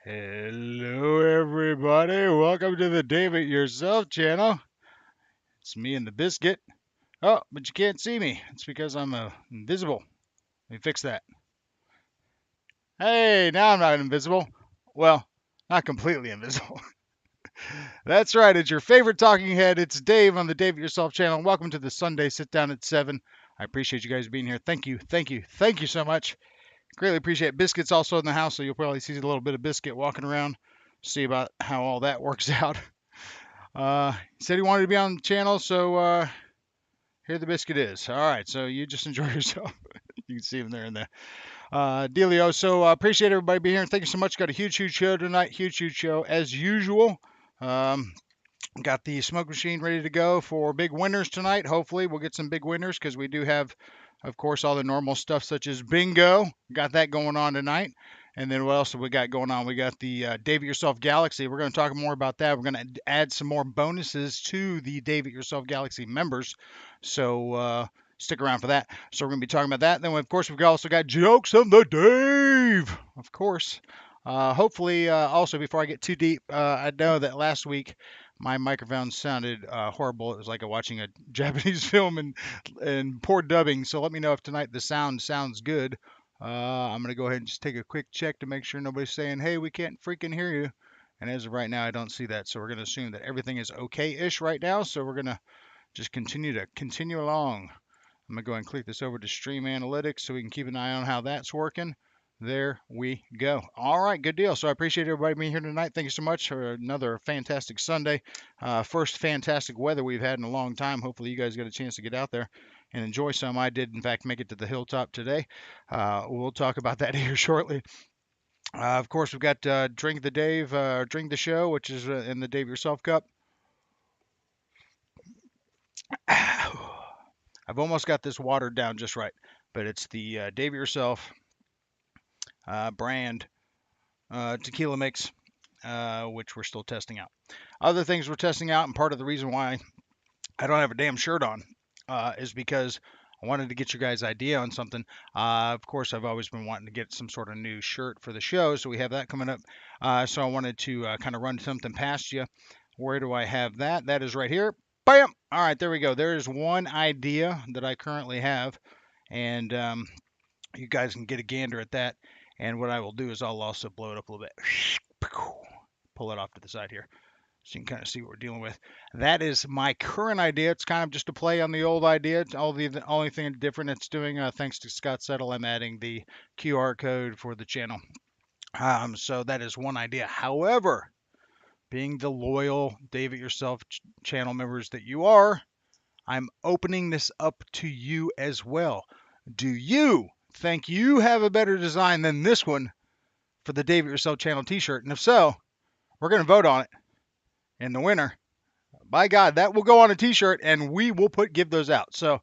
Hello, everybody. Welcome to the David Yourself channel. It's me and the biscuit. Oh, but you can't see me. It's because I'm invisible. Let me fix that. Hey, now I'm not invisible. Well, not completely invisible. That's right. It's your favorite talking head. It's Dave on the David Yourself channel. Welcome to the Sunday Sit Down at 7. I appreciate you guys being here. Thank you. Thank you. Thank you so much. Greatly appreciate it. Biscuit's also in the house, so you'll probably see a little bit of Biscuit walking around. See about how all that works out. He said he wanted to be on the channel, so here the biscuit is. All right, so you just enjoy yourself. You can see him there in the dealio. So appreciate everybody being here. Thank you so much. Got a huge show tonight. Huge show as usual. Um, got the smoke machine ready to go for big winners tonight. Hopefully we'll get some big winners because we do have, of course, all the normal stuff such as bingo. Got that going on tonight. And then what else have we got going on? We got the Dave It Yourself Galaxy. We're going to talk more about that. We're going to add some more bonuses to the Dave It Yourself Galaxy members. So stick around for that. So we're going to be talking about that. Then, of course, we've also got Jokes of the Dave, of course. Hopefully, also, before I get too deep, I know that last week my microphone sounded horrible. It was like watching a Japanese film and poor dubbing. So let me know if tonight the sound sounds good. I'm going to go ahead and just take a quick check to make sure nobody's saying, hey, we can't freaking hear you. And as of right now, I don't see that. So we're going to assume that everything is okay-ish right now. So we're going to just continue along. I'm going to go ahead and click this over to Stream Analytics so we can keep an eye on how that's working. There we go. All right, good deal. So I appreciate everybody being here tonight. Thank you so much for another fantastic Sunday. First fantastic weather we've had in a long time. Hopefully you guys get a chance to get out there and enjoy some. I did, in fact, make it to the hilltop today. We'll talk about that here shortly. Of course, we've got Drink the Dave, Drink the Show, which is in the Dave Yourself Cup. I've almost got this watered down just right, but it's the Dave It Yourself brand tequila mix, which we're still testing out. Other things we're testing out, and part of the reason why I don't have a damn shirt on is because I wanted to get your guys' idea on something. Of course, I've always been wanting to get some sort of new shirt for the show, so we have that coming up. So I wanted to kind of run something past you. Where do I have that? That is right here. Bam! All right, there we go. There is one idea that I currently have, and you guys can get a gander at that. And what I will do is I'll also blow it up a little bit. Pull it off to the side here so you can kind of see what we're dealing with. That is my current idea. It's kind of just a play on the old idea. It's the only thing different it's doing, thanks to Scott Settle, I'm adding the QR code for the channel. So that is one idea. However, being the loyal Dave It Yourself channel members that you are, I'm opening this up to you as well. Do you think you have a better design than this one for the Dave It Yourself channel t-shirt? And if so, we're going to vote on it. And the winner, by God, that will go on a t-shirt and we will give those out. So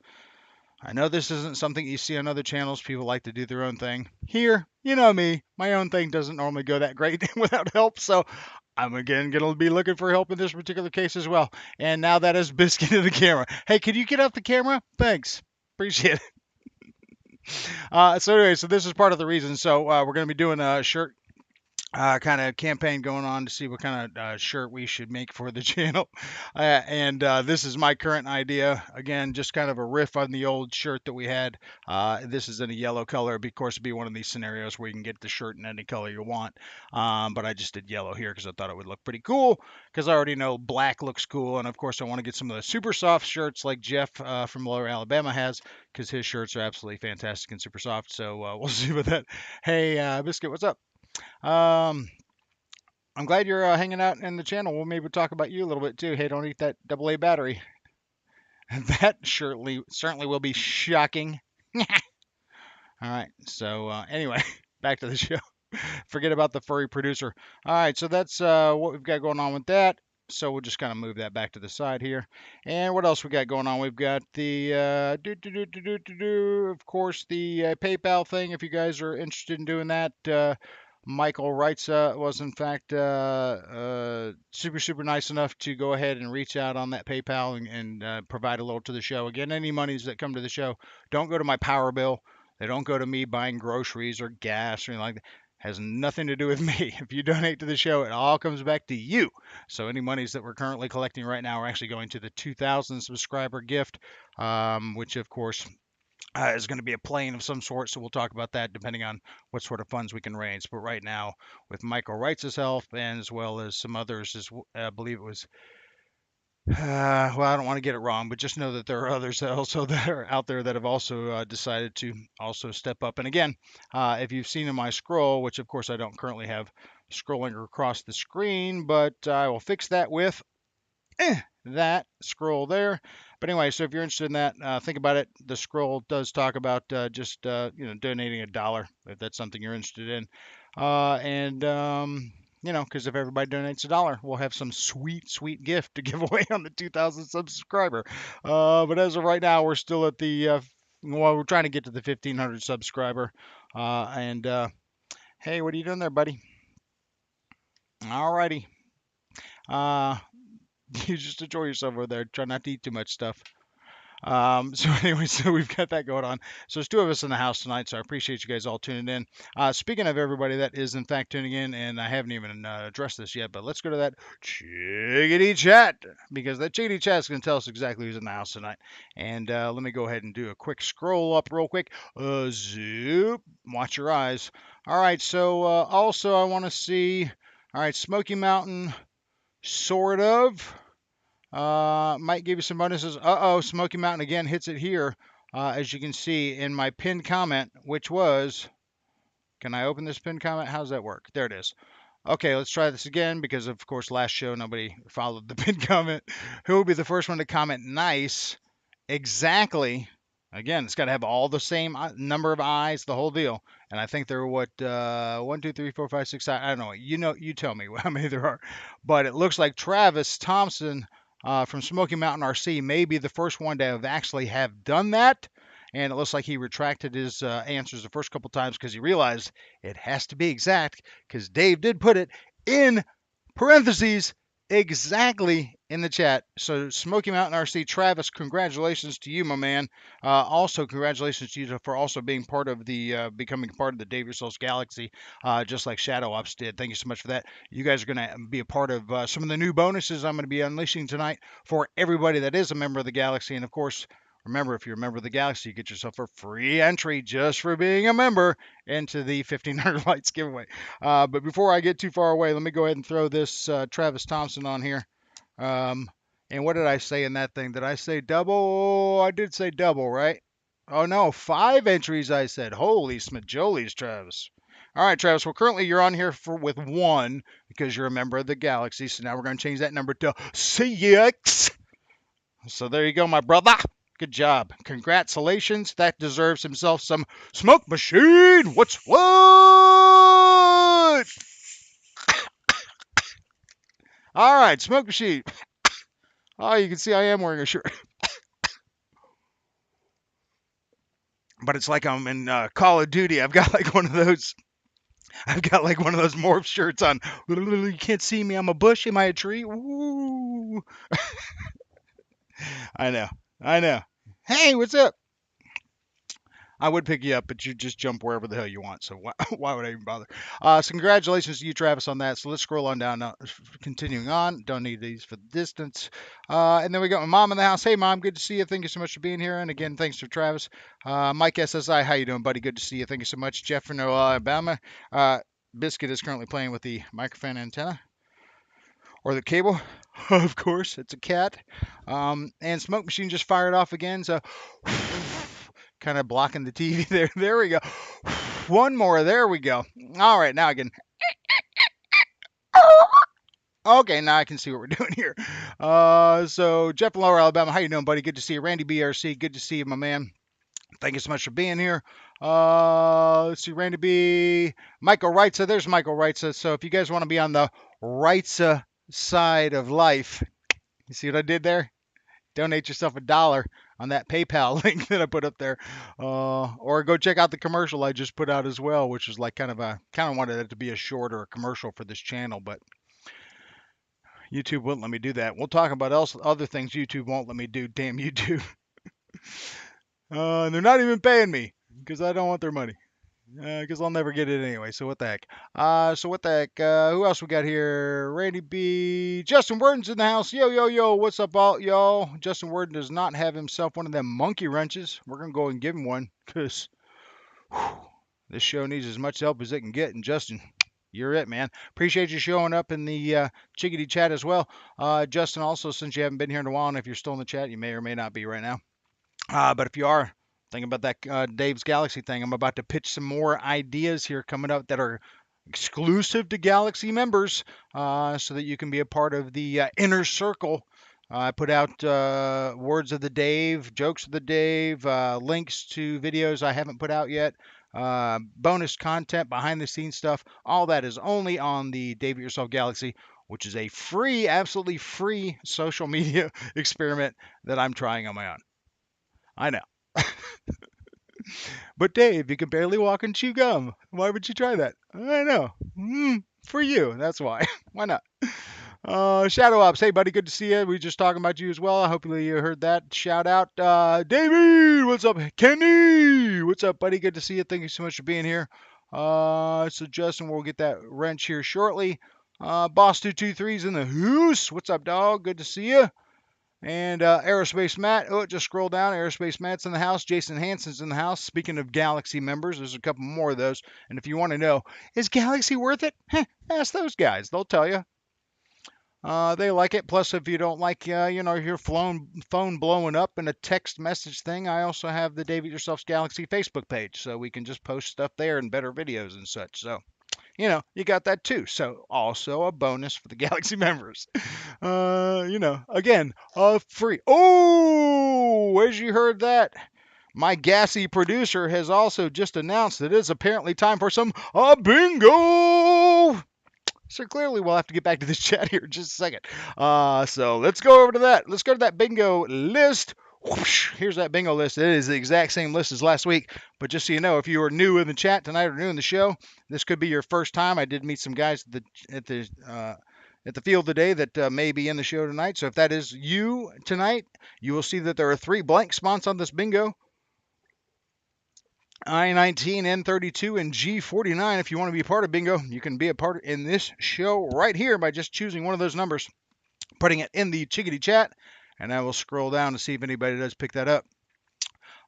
I know this isn't something you see on other channels. People like to do their own thing. Here, you know me, my own thing doesn't normally go that great without help. So I'm again going to be looking for help in this particular case as well. And now that is Biscuit in the camera. Hey, can you get off the camera? Thanks. Appreciate it. So anyway, so this is part of the reason. So we're going to be doing a shirt kind of campaign going on to see what kind of shirt we should make for the channel. And this is my current idea. Again, just kind of a riff on the old shirt that we had. This is in a yellow color. Of course, it'd be one of these scenarios where you can get the shirt in any color you want. But I just did yellow here because I thought it would look pretty cool because I already know black looks cool. And of course, I want to get some of the super soft shirts like Jeff from Lower Alabama has because his shirts are absolutely fantastic and super soft. So we'll see with that. Hey, Biscuit, what's up? I'm glad you're hanging out in the channel. We'll maybe talk about you a little bit too. Hey, don't eat that AA battery. That certainly will be shocking. All right. So anyway, back to the show. Forget about the furry producer. All right. So that's what we've got going on with that. So we'll just kind of move that back to the side here. And what else we got going on? We've got the, of course, the PayPal thing. If you guys are interested in doing that, Michael writes was in fact super nice enough to go ahead and reach out on that PayPal and provide a little to the show. Again, any monies that come to the show don't go to my power bill. They don't go to me buying groceries or gas or anything like that. has nothing to do with me. If you donate to the show, it all comes back to you. So any monies that we're currently collecting right now are actually going to the 2,000 subscriber gift, which of course is going to be a plane of some sort. So we'll talk about that depending on what sort of funds we can raise. But right now, with Michael Wright's help and as well as some others, I believe it was well, I don't want to get it wrong, but just know that there are others that also that are out there that have also decided to also step up. And again, if you've seen in my scroll, which of course I don't currently have scrolling across the screen, but I will fix that with that scroll there. But anyway, so if you're interested in that, think about it. The scroll does talk about just donating $1 if that's something you're interested in, and because if everybody donates $1, we'll have some sweet, sweet gift to give away on the 2,000 subscriber. But as of right now, we're still at the well, we're trying to get to the 1,500 subscriber. And hey, what are you doing there, buddy? Alrighty. Uh, you just enjoy yourself over there. Try not to eat too much stuff. So anyway, so we've got that going on. So there's two of us in the house tonight, so I appreciate you guys all tuning in. Speaking of everybody that is in fact tuning in, and I haven't even addressed this yet, but let's go to that chickadee chat because that chickadee chat is going to tell us exactly who's in the house tonight. And let me go ahead and do a quick scroll up real quick. Zoop. Watch your eyes. All right. So also I want to see. All right, Smoky Mountain, sort of. Might give you some bonuses. Uh-oh, Smoky Mountain again hits it here, as you can see in my pinned comment, which was, can I open this pinned comment? How does that work? There it is. Okay, let's try this again because, of course, last show nobody followed the pinned comment. Who will be the first one to comment nice? Exactly. Again, it's got to have all the same number of eyes, the whole deal. And I think there are what 1, 2, 3, 4, 5, 6. I don't know. You tell me how many there are. But it looks like Travis Thompson from Smoky Mountain RC may be the first one to have actually have done that. And it looks like he retracted his answers the first couple times because he realized it has to be exact because Dave did put it in parentheses exactly in the chat. So Smoky Mountain RC, Travis, congratulations to you, my man. Also, congratulations to you for also being part of the becoming part of the Dave Yourselves Galaxy, just like Shadow Ops did. Thank you so much for that. You guys are going to be a part of some of the new bonuses I'm going to be unleashing tonight for everybody that is a member of the Galaxy, and of course. Remember, if you're a member of the Galaxy, you get yourself a free entry just for being a member into the 1,500 lights giveaway. But before I get too far away, let me go ahead and throw this Travis Thompson on here. And what did I say in that thing? Did I say double? I did say double, right? Oh no, 5 entries I said. Holy smajolies, Travis. All right, Travis. Well, currently you're on here with 1 because you're a member of the Galaxy. So now we're going to change that number to 6. So there you go, my brother. Good job. Congratulations. That deserves himself some smoke machine. What's what? All right, smoke machine. Oh, you can see I am wearing a shirt. But it's like I'm in Call of Duty. I've got like one of those. I've got like one of those morph shirts on. You can't see me. I'm a bush. Am I a tree? Ooh. I know. I know. Hey, what's up? I would pick you up, but you just jump wherever the hell you want. So why would I even bother? So congratulations to you, Travis, on that. So let's scroll on down now. Continuing on. Don't need these for the distance. And then we got my mom in the house. Hey, Mom. Good to see you. Thank you so much for being here. And again, thanks to Travis. Mike SSI. How you doing, buddy? Good to see you. Thank you so much. Jeff from Alabama. Biscuit is currently playing with the microphone antenna. Or the cable. Of course. It's a cat. And Smoke Machine just fired off again. So... kind of blocking the TV there. There we go. One more. There we go. All right, now I can. Okay, now I can see what we're doing here. So Jeff in Lower Alabama, how you doing, buddy? Good to see you. Randy BRC, good to see you, my man. Thank you so much for being here. Let's see, Randy B. Michael Wrightsa. There's Michael Wrightsa. So if you guys want to be on the Wrightsa side of life, you see what I did there? Donate yourself $1 on that PayPal link that I put up there, or go check out the commercial I just put out as well, which is like kind of wanted it to be a short or a commercial for this channel, but YouTube wouldn't let me do that. We'll talk about other things YouTube won't let me do. Damn YouTube. And they're not even paying me because I don't want their money. Because I'll never get it anyway. So what the heck? Who else we got here? Randy B. Justin Worden's in the house. Yo, yo, yo. What's up, all y'all? Justin Worden does not have himself one of them monkey wrenches. We're gonna go and give him one because this show needs as much help as it can get. And Justin, you're it, man. Appreciate you showing up in the Chickadee chat as well. Justin, also, since you haven't been here in a while, and if you're still in the chat, you may or may not be right now. But if you are thinking about that Dave's Galaxy thing, I'm about to pitch some more ideas here coming up that are exclusive to Galaxy members so that you can be a part of the inner circle. I put out words of the Dave, jokes of the Dave, links to videos I haven't put out yet, bonus content, behind the scenes stuff. All that is only on the Dave It Yourself Galaxy, which is a free, absolutely free social media experiment that I'm trying on my own. I know. But Dave, you can barely walk and chew gum. Why would you try that? I know. For you. That's why. Why not? Shadow Ops. Hey, buddy. Good to see you. We were just talking about you as well. Hopefully you heard that. Shout out. Davey. What's up? Kenny. What's up, buddy? Good to see you. Thank you so much for being here. So Justin, we'll get that wrench here shortly. Boss223's in the hoose. What's up, dog? Good to see you. And Aerospace Matt, just scroll down. Aerospace Matt's in the house. Jason Hansen's in the house. Speaking of Galaxy members, there's a couple more of those. And if you want to know, is Galaxy worth it? Ask those guys. They'll tell you. They like it. Plus, if you don't like, your phone blowing up in a text message thing, I also have the Dave It Yourself's Galaxy Facebook page. So we can just post stuff there and better videos and such. So you got that too. So also a bonus for the Galaxy members. Again, free. Oh, as you heard that, my gassy producer has also just announced that it's apparently time for some bingo. So clearly we'll have to get back to this chat here in just a second. So let's go over to that. Let's go to that bingo list. Whoosh, here's that bingo list. It is the exact same list as last week. But just so you know, if you are new in the chat tonight or new in the show, this could be your first time. I did meet some guys at the field today that may be in the show tonight. So if that is you tonight, you will see that there are 3 blank spots on this bingo. I-19, N32, and G49. If you want to be a part of bingo, you can be a part in this show right here by just choosing one of those numbers, putting it in the Chickadee chat, and I will scroll down to see if anybody does pick that up.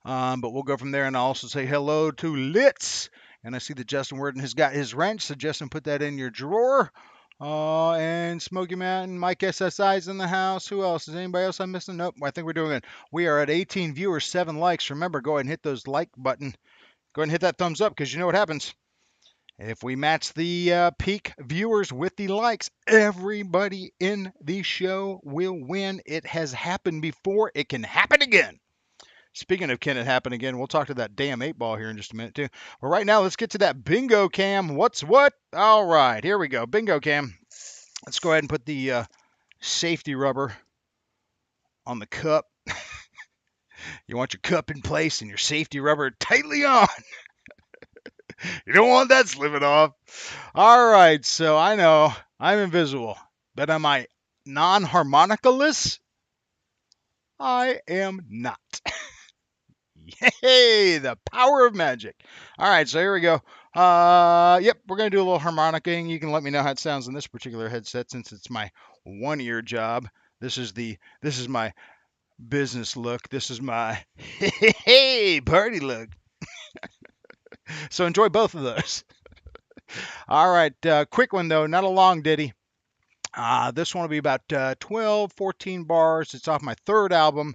But we'll go from there, and I'll also say hello to Litz. And I see that Justin Worden has got his wrench, so Justin, put that in your drawer. And Smoky Mountain, Mike SSI's in the house. Who else? Is anybody else I'm missing? Nope, I think we're doing it. We are at 18 viewers, 7 likes. Remember, go ahead and hit those like button. Go ahead and hit that thumbs up because you know what happens. If we match the peak viewers with the likes, everybody in the show will win. It has happened before. It can happen again. Speaking of can it happen again, we'll talk to that damn 8-ball here in just a minute, too. But right now, let's get to that bingo cam. What's what? All right, here we go. Bingo cam. Let's go ahead and put the safety rubber on the cup. You want your cup in place and your safety rubber tightly on. You don't want that slipping off. All right, so I know I'm invisible, but am I non-harmonicaless? I am not. Yay, the power of magic. All right, so here we go. Yep, we're going to do a little harmonicking. You can let me know how it sounds in this particular headset since it's my one-ear job. This is my business look. This is my hey party look. So enjoy both of those. All right, quick one though, not a long ditty. This one will be about 12, 14 bars. It's off my 3rd album.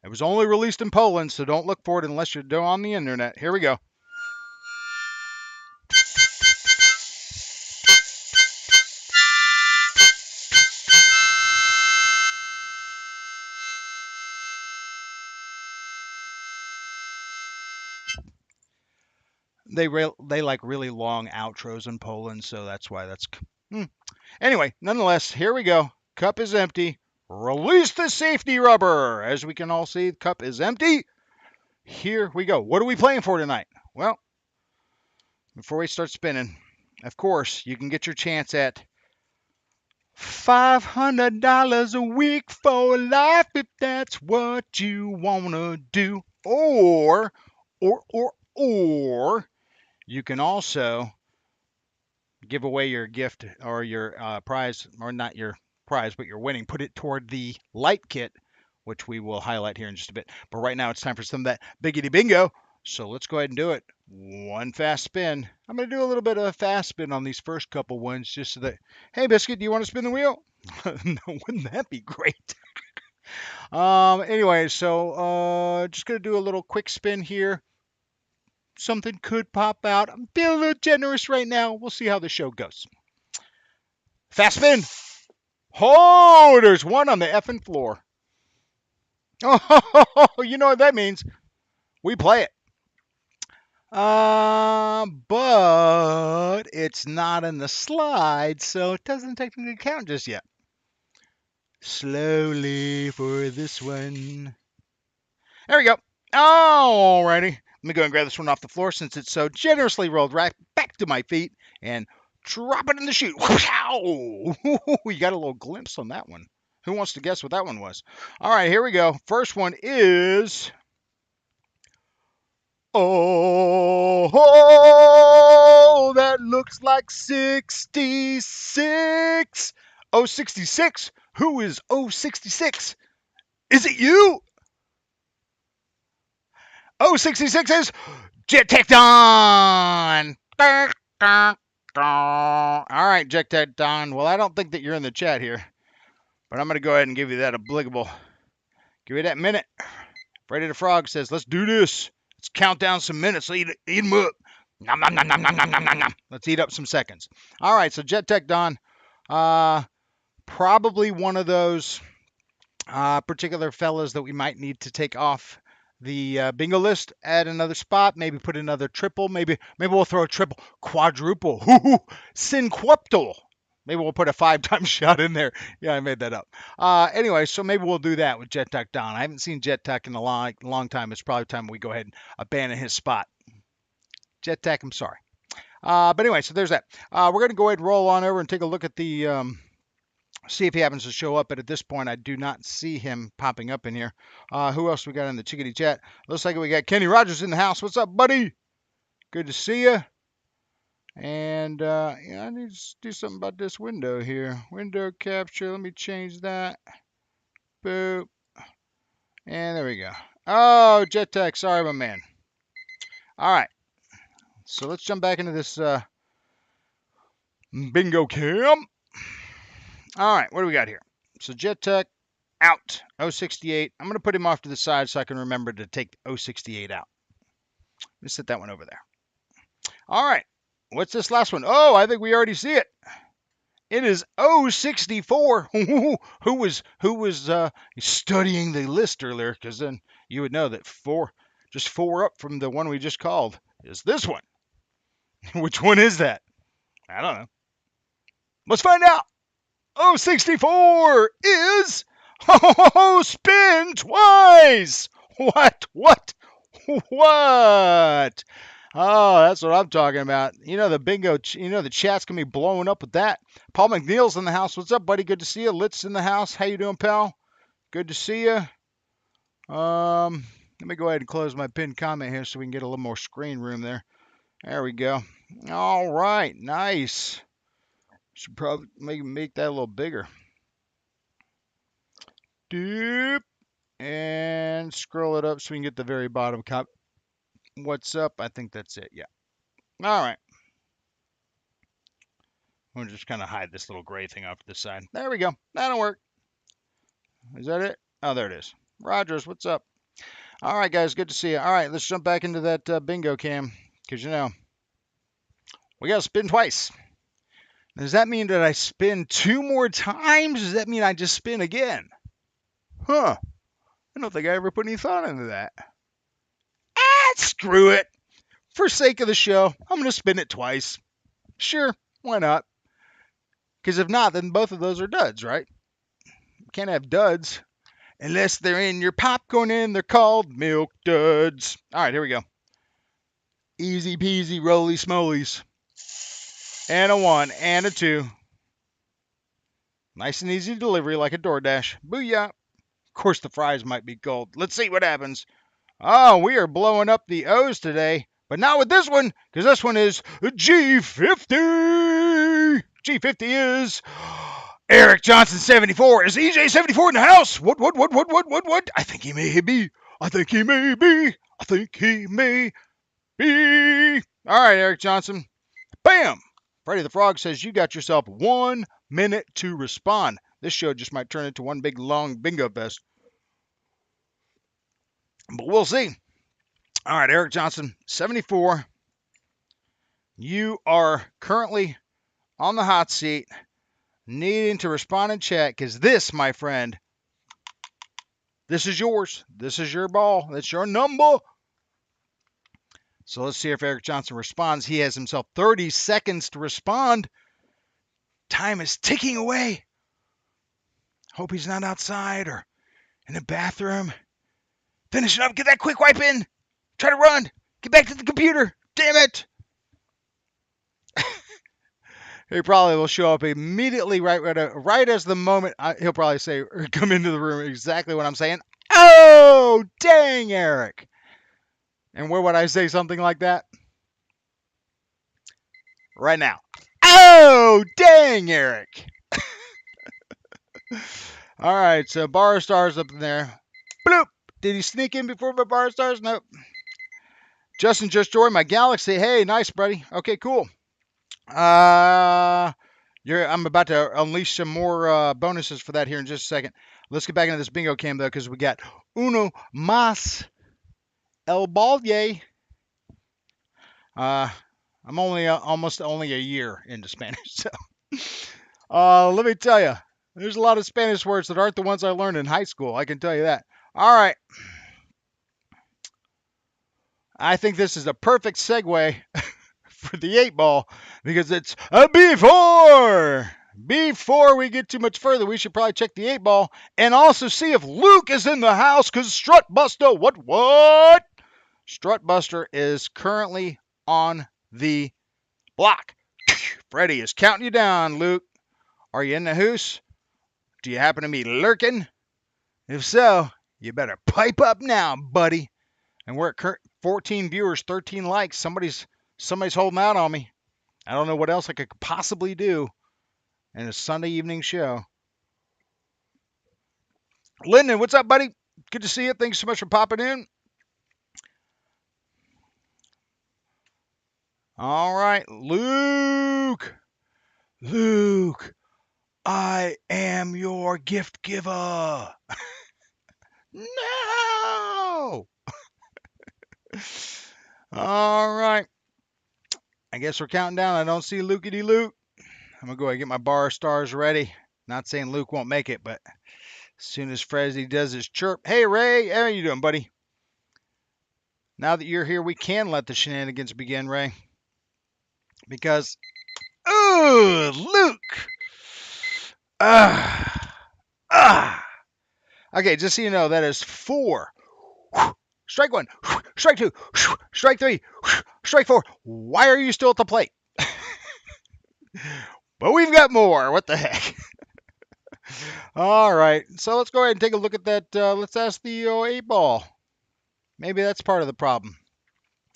It was only released in Poland, so don't look for it unless you're on the internet. Here we go. They like really long outros in Poland, so that's why that's. Anyway, nonetheless, here we go. Cup is empty. Release the safety rubber. As we can all see, the cup is empty. Here we go. What are we playing for tonight? Well, before we start spinning, of course, you can get your chance at $500 a week for life if that's what you want to do. Or You can also give away your gift or your prize, or not your prize, but your winning. Put it toward the light kit, which we will highlight here in just a bit. But right now it's time for some of that biggity bingo. So let's go ahead and do it. One fast spin. I'm going to do a little bit of a fast spin on these first couple ones just so that, hey, Biscuit, do you want to spin the wheel? No, wouldn't that be great? Anyway, so just going to do a little quick spin here. Something could pop out. I'm feeling a little generous right now. We'll see how the show goes. Fast spin. Oh, there's one on the effing floor. Oh, you know what that means. We play it. But it's not in the slide, so it doesn't technically count just yet. Slowly for this one. There we go. Alrighty. Let me go and grab this one off the floor since it's so generously rolled right back to my feet and drop it in the chute. Wow! You got a little glimpse on that one. Who wants to guess what that one was? All right, here we go. First one is... Oh, that looks like 66. Oh, 66. Who is 066? Is it you? 066 is Jet Tech Don. All right, Jet Tech Don. Well, I don't think that you're in the chat here, but I'm going to go ahead and give you that obligable. Give you that minute. Freddy the Frog says, let's do this. Let's count down some minutes. Eat them up. Nom, nom, nom, nom, nom, nom, nom, nom, nom. Let's eat up some seconds. All right, so Jet Tech Don. Probably one of those particular fellas that we might need to take off the bingo list, add another spot, maybe put another triple, maybe we'll throw a triple, quadruple, cinquuptle. Maybe we'll put a 5-time shot in there. Yeah, I made that up. Anyway, so maybe we'll do that with Jet Tech Don. I haven't seen Jet Tech in a long time. It's probably time we go ahead and abandon his spot. Jet Tech, I'm sorry. But anyway, so there's that. We're going to go ahead and roll on over and take a look at the... see if he happens to show up, but at this point, I do not see him popping up in here. Who else we got in the chickadee chat? Looks like we got Kenny Rogers in the house. What's up, buddy? Good to see you. And yeah, I need to do something about this window here. Window capture. Let me change that. Boop. And there we go. Oh, Jet Tech. Sorry, my man. All right. So let's jump back into this bingo cam. All right, what do we got here? So Jet Tech out, 068. I'm going to put him off to the side so I can remember to take 068 out. Let's set that one over there. All right, what's this last one? Oh, I think we already see it. It is 064. Who was studying the list earlier? Because then you would know that just four up from the one we just called is this one. Which one is that? I don't know. Let's find out. 064 is spin twice. What? Oh, that's what I'm talking about. You know the bingo. You know the chat's gonna be blowing up with that. Paul McNeil's in the house. What's up, buddy? Good to see you. Lit's in the house. How you doing, pal? Good to see you. Let me go ahead and close my pinned comment here so we can get a little more screen room there. There we go. All right, nice. Should probably make that a little bigger. Doop. And scroll it up so we can get the very bottom. What's up? I think that's it. Yeah. All right. We'll just kind of hide this little gray thing off to the side. There we go. That'll work. Is that it? Oh, there it is. Rogers, what's up? All right, guys. Good to see you. All right, let's jump back into that bingo cam because, you know, we got to spin twice. Does that mean that I spin 2 more times? Does that mean I just spin again? Huh. I don't think I ever put any thought into that. Screw it. For sake of the show, I'm going to spin it twice. Sure, why not? Because if not, then both of those are duds, right? You can't have duds unless they're in your popcorn and they're called milk duds. All right, here we go. Easy peasy, roly smolies. And a 1 and a 2. Nice and easy delivery like a DoorDash. Booyah. Of course, the fries might be cold. Let's see what happens. Oh, we are blowing up the O's today. But not with this one, because this one is G50. G50 is Eric Johnson 74. Is EJ 74 in the house? What? I think he may be. I think he may be. I think he may be. All right, Eric Johnson. Bam! Freddy the Frog says you got yourself 1 minute to respond. This show just might turn into one big long bingo fest. But we'll see. All right, Eric Johnson, 74. You are currently on the hot seat, needing to respond in chat because this, my friend, this is yours. This is your ball. That's your number. So let's see if Eric Johnson responds. He has himself 30 seconds to respond. Time is ticking away. Hope he's not outside or in the bathroom. Finish it up. Get that quick wipe in. Try to run. Get back to the computer. Damn it. He probably will show up immediately right as the moment he'll probably say, or come into the room exactly what I'm saying. Oh, dang, Eric. And where would I say something like that? Right now. Oh, dang, Eric. All right, so Bar Stars up in there. Bloop. Did he sneak in before my Bar Stars? Nope. Justin just joined my Galaxy. Hey, nice, buddy. Okay, cool. I'm about to unleash some more bonuses for that here in just a second. Let's get back into this bingo cam, though, because we got Uno Mas El Balye. I'm only almost only a year into Spanish, so let me tell you, there's a lot of Spanish words that aren't the ones I learned in high school. I can tell you that. All right. I think this is a perfect segue for the 8-ball because it's before we get too much further, we should probably check the 8-ball and also see if Luke is in the house because Strutbuster, what? Strutbuster is currently on the block. Freddy is counting you down, Luke. Are you in the house? Do you happen to be lurking? If so, you better pipe up now, buddy. And we're at 14 viewers, 13 likes. Somebody's holding out on me. I don't know what else I could possibly do in a Sunday evening show. Lyndon, what's up, buddy? Good to see you. Thanks so much for popping in. All right, Luke, I am your gift giver. No. All right. I guess we're counting down. I don't see Lukey Luke. I'm going to go ahead and get my Bar Stars ready. Not saying Luke won't make it, but as soon as Freddy does his chirp. Hey, Ray. How you doing, buddy? Now that you're here, we can let the shenanigans begin, Ray. Because, ooh, Luke. Okay, just so you know, that is 4. Strike 1. Strike 2. Strike 3. Strike 4. Why are you still at the plate? But we've got more. What the heck? All right. So let's go ahead and take a look at that. Let's ask the 8-ball. Maybe that's part of the problem.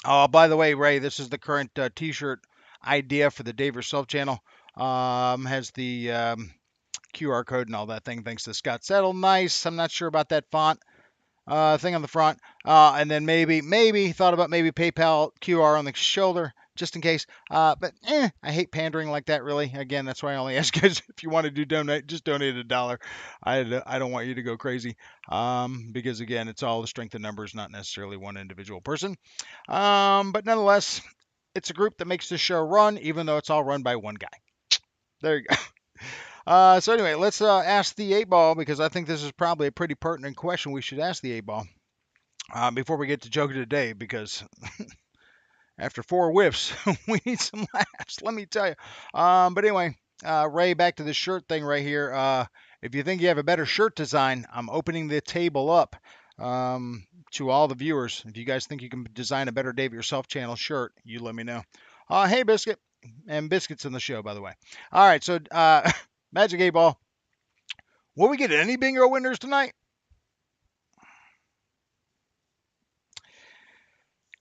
Oh, by the way, Ray, this is the current T-shirt idea for the Dave Yourself channel. Has the QR code and all that thing. Thanks to Scott Settle. Nice. I'm not sure about that font thing on the front. And then maybe thought about maybe PayPal QR on the shoulder just in case. But I hate pandering like that, really. Again, that's why I only ask guys if you want to donate, just donate $1. I don't want you to go crazy because, again, it's all the strength of numbers, not necessarily one individual person. But nonetheless, it's a group that makes this show run, even though it's all run by one guy. There you go. So anyway, let's ask the 8-ball because I think this is probably a pretty pertinent question we should ask the 8-ball before we get to joke of the day because after 4 whiffs, we need some laughs, let me tell you. But anyway, Ray, back to the shirt thing right here. If you think you have a better shirt design, I'm opening the table up to all the viewers. If you guys think you can design a better Dave Yourself channel shirt, you let me know. Hey, Biscuit. And Biscuit's in the show, by the way. All right, so Magic 8-ball. Will we get any bingo winners tonight?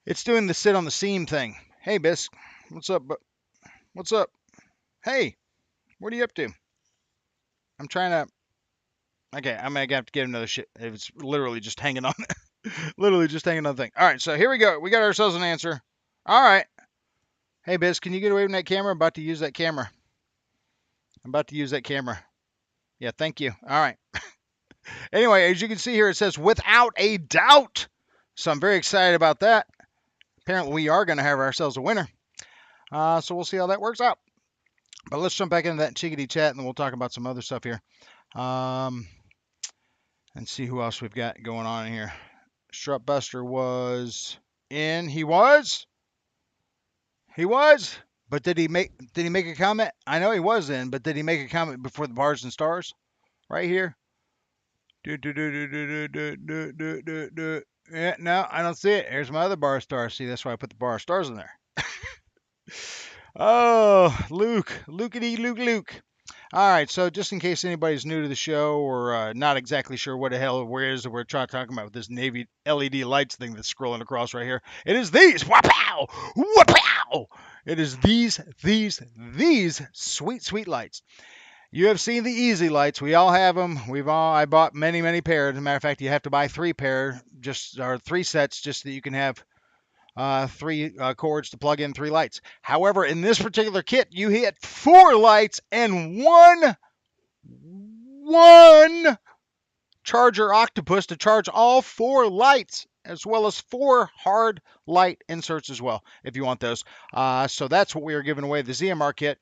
It's doing the sit on the seam thing. Hey, Bisc. What's up? What's up? Hey, what are you up to? I'm trying to. Okay, I'm gonna have to get another shit. It's literally just hanging on. Literally just hanging on the thing. All right, so here we go. We got ourselves an answer. All right. Hey, Biz, can you get away from that camera? I'm about to use that camera. I'm about to use that camera. Yeah, thank you. All right. Anyway, as you can see here, it says without a doubt. So I'm very excited about that. Apparently, we are going to have ourselves a winner. So we'll see how that works out. But let's jump back into that chickadee chat, and then we'll talk about some other stuff here. And see who else we've got going on in here. Strut Buster was in. He was. But did he make a comment? I know he was in, but did he make a comment before the bars and stars? Right here. Yeah, no, I don't see it. Here's my other bar star. See, that's why I put the bar stars in there. Oh, Luke. All right, so just in case anybody's new to the show or not exactly sure what the hell where is we're talking about with this Navy LED lights thing that's scrolling across right here, it is these. Wapow! Wapow! It is these sweet lights. You have seen the easy lights. We all have them. I bought many pairs. As a matter of fact, you have to buy 3 sets just so that you can have 3 cords to plug in 3 lights. However, in this particular kit, you hit 4 lights and one charger octopus to charge all 4 lights, as well as 4 hard light inserts as well, if you want those. So that's what we are giving away, the ZMR kit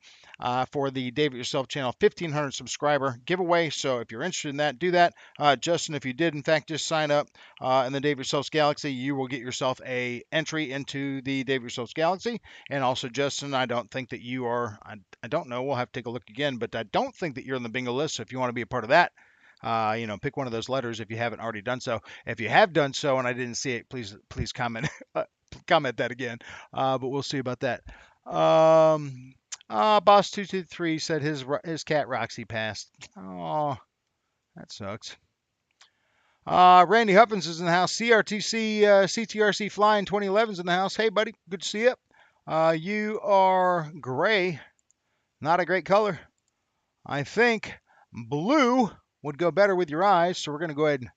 for the Dave It Yourself channel 1,500 subscriber giveaway. So if you're interested in that, do that. Justin, if you did, in fact, just sign up in the Dave It Yourself's Galaxy, you will get yourself a entry into the Dave It Yourself's Galaxy. And also, Justin, I don't think that you are, I don't know, we'll have to take a look again, but I don't think that you're on the bingo list. So if you want to be a part of that, pick one of those letters if you haven't already done so. If you have done so and I didn't see it, please comment comment that again. But we'll see about that. Boss 223 said his cat Roxy passed. Oh, that sucks. Randy Huffins is in the house. CTRC Flying 2011 is in the house. Hey, buddy, good to see you. You are gray, not a great color. I think blue would go better with your eyes, so we're going to go ahead and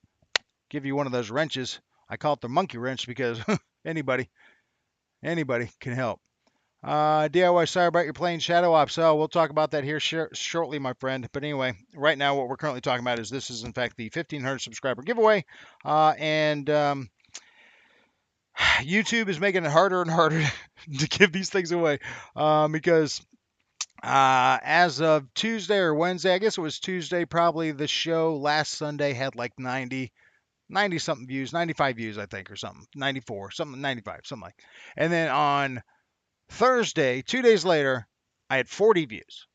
give you one of those wrenches. I call it the monkey wrench because anybody can help. DIY Cyberbite, you're playing Shadow Ops. So we'll talk about that here shortly, my friend. But anyway, right now what we're currently talking about is this is in fact the 1,500 subscriber giveaway. And YouTube is making it harder and harder to give these things away because as of Tuesday or Wednesday, I guess it was Tuesday, probably the show last Sunday had like 90 something views, 95 views, I think, or something, 94, something, 95, something like. And then on Thursday, 2 days later, I had 40 views.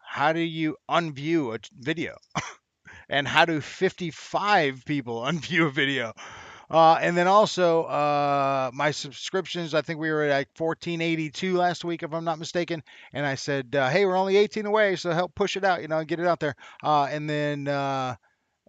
How do you unview a video? And how do 55 people unview a video? And then also my subscriptions, I think we were at like 1482 last week, if I'm not mistaken. And I said, hey, we're only 18 away, so help push it out, get it out there. And then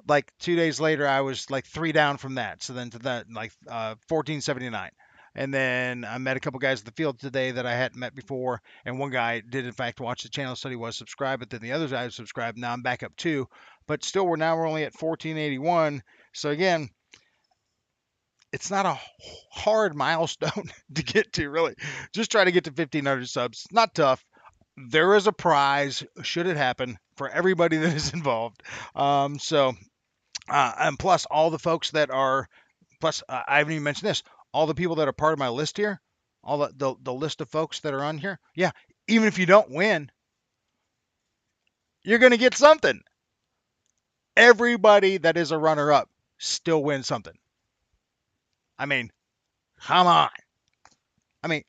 like 2 days later, I was like 3 down from that. So then to that, like 1479. And then I met a couple guys at the field today that I hadn't met before. And one guy did, in fact, watch the channel, said he was subscribed, but then the other guy was subscribed. Now I'm back up 2. But still, we're only at 1481. So again, it's not a hard milestone to get to, really. Just try to get to 1,500 subs. Not tough. There is a prize, should it happen, for everybody that is involved. And plus all the folks that are, I haven't even mentioned this, all the people that are part of my list here, all the list of folks that are on here. Yeah, even if you don't win, you're going to get something. Everybody that is a runner-up still wins something. I mean, come on. I mean,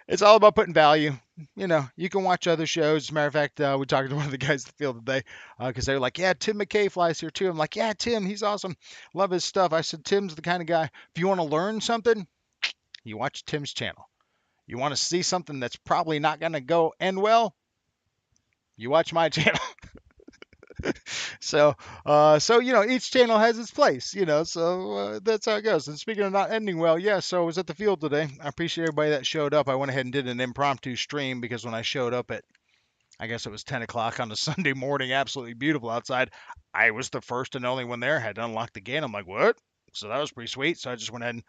it's all about putting value. You can watch other shows. As a matter of fact, we talked to one of the guys at the field today because they were like, yeah, Tim McKay flies here too. I'm like, yeah, Tim, he's awesome. Love his stuff. I said, Tim's the kind of guy, if you want to learn something, you watch Tim's channel. You want to see something that's probably not going to end well, you watch my channel. So each channel has its place, so that's how it goes. And speaking of not ending well, yeah, so I was at the field today. I appreciate everybody that showed up. I went ahead and did an impromptu stream because when I showed up at, I guess it was 10 o'clock on a Sunday morning, absolutely beautiful outside, I was the first and only one there, had to unlock the gate. I'm like, what? So that was pretty sweet. So I just went ahead and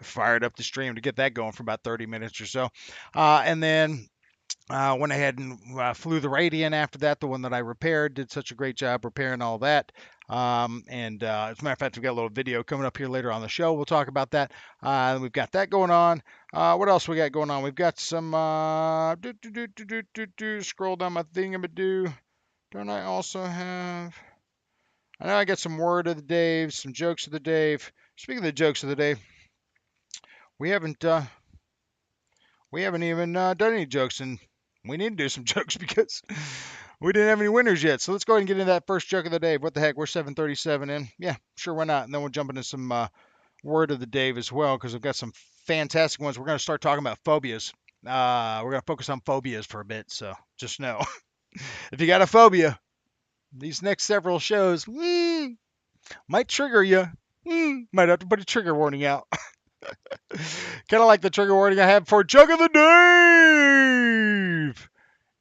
fired up the stream to get that going for about 30 minutes or so. And then went ahead and flew the Radiant after that, the one that I repaired. Did such a great job repairing all that. And as a matter of fact, we've got a little video coming up here later on the show. We'll talk about that. We've got that going on. What else we got going on? We've got some. Scroll down my thingamadoo. Don't I also have? I know I got some word of the Dave, some jokes of the Dave. Speaking of the jokes of the day, we haven't even done any jokes, and we need to do some jokes because we didn't have any winners yet. So let's go ahead and get into that first joke of the day. What the heck? We're 7:37 in. Yeah, sure, why not? And then we'll jump into some word of the day as well because we've got some fantastic ones. We're going to start talking about phobias. We're going to focus on phobias for a bit. So just know if you got a phobia, these next several shows might trigger you. Might have to put a trigger warning out. Kind of like the trigger warning I have for Joke of the Dave.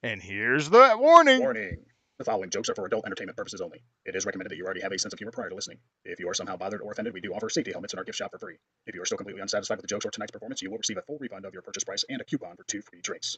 And here's the warning. Warning. The following jokes are for adult entertainment purposes only. It is recommended that you already have a sense of humor prior to listening. If you are somehow bothered or offended, we do offer safety helmets in our gift shop for free. If you are still completely unsatisfied with the jokes or tonight's performance, you will receive a full refund of your purchase price and a coupon for 2 free drinks.